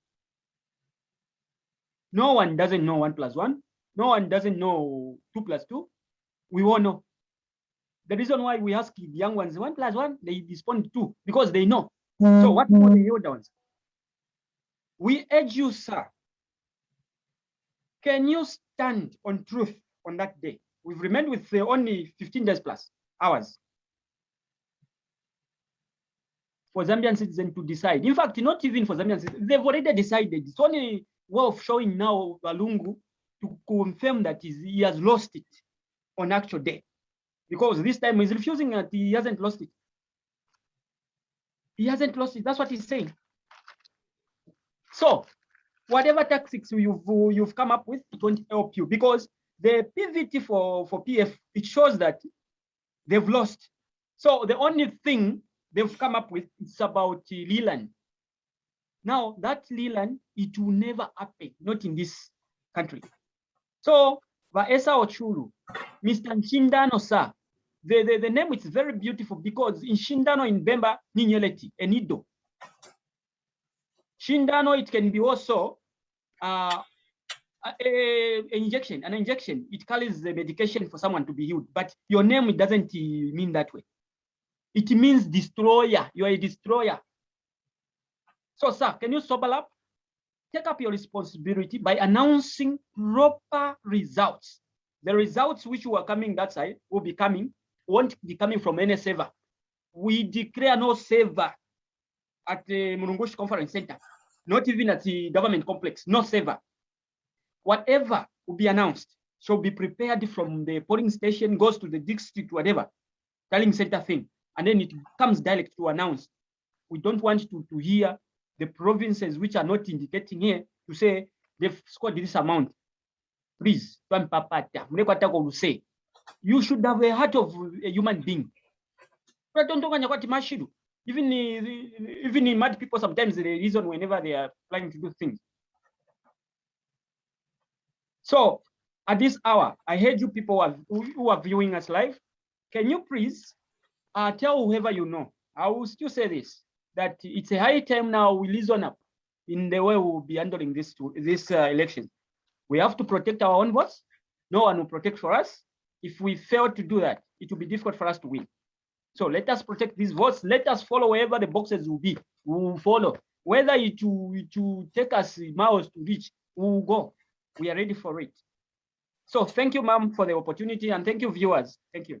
No one doesn't know 1 + 1. No one doesn't know 2 + 2. We all know. The reason why we ask the young ones 1 + 1, they respond 2 because they know. So what for the older ones? We urge you, sir. Can you stand on truth on that day? We've remained with only 15 days plus hours for Zambian citizens to decide. In fact, not even for Zambian citizens, they've already decided. It's only way of showing now Walungu to confirm that he has lost it on actual day. Because this time he's refusing that he hasn't lost it. He hasn't lost it. That's what he's saying. So, whatever tactics you've come up with, it won't help you because the PVT for PF, it shows that they've lost. So the only thing they've come up with is about Leland. Now that Leland, it will never happen, not in this country. So Vaesa Ochulu, Mr. Nshindano, sir, the name is very beautiful because in Shindano in Bemba, Ninyeleti, Enido. Shindano, it can be also an injection. It carries the medication for someone to be healed, but your name, it doesn't mean that way. It means destroyer. You are a destroyer. So, sir, can you sober up? Take up your responsibility by announcing proper results. The results which were coming that side won't be coming from any server. We declare no server at the Murungushi Conference Center, not even at the government complex, no server. Whatever will be announced shall be prepared from the polling station, goes to the district, whatever, tallying center thing, and then it comes direct to announce. We don't want to hear the provinces which are not indicating here to say they've scored this amount. Please, you should have a heart of a human being. Even in mad people, sometimes the reason whenever they are planning to do things. So at this hour, I heard you people who are viewing us live. Can you please tell whoever you know? I will still say this, that it's a high time now we listen up in the way we'll be handling this election. We have to protect our own votes. No one will protect for us. If we fail to do that, it will be difficult for us to win. So let us protect these votes. Let us follow wherever the boxes will be. We will follow. Whether it will take us miles to reach, we will go. We are ready for it. So thank you, ma'am, for the opportunity, and thank you, viewers. Thank you.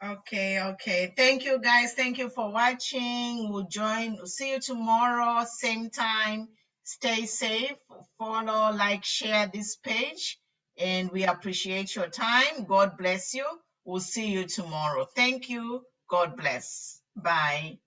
Okay. Thank you, guys. Thank you for watching. We'll see you tomorrow, same time. Stay safe. Follow, like, share this page. And we appreciate your time. God bless you. We'll see you tomorrow. Thank you. God bless. Bye.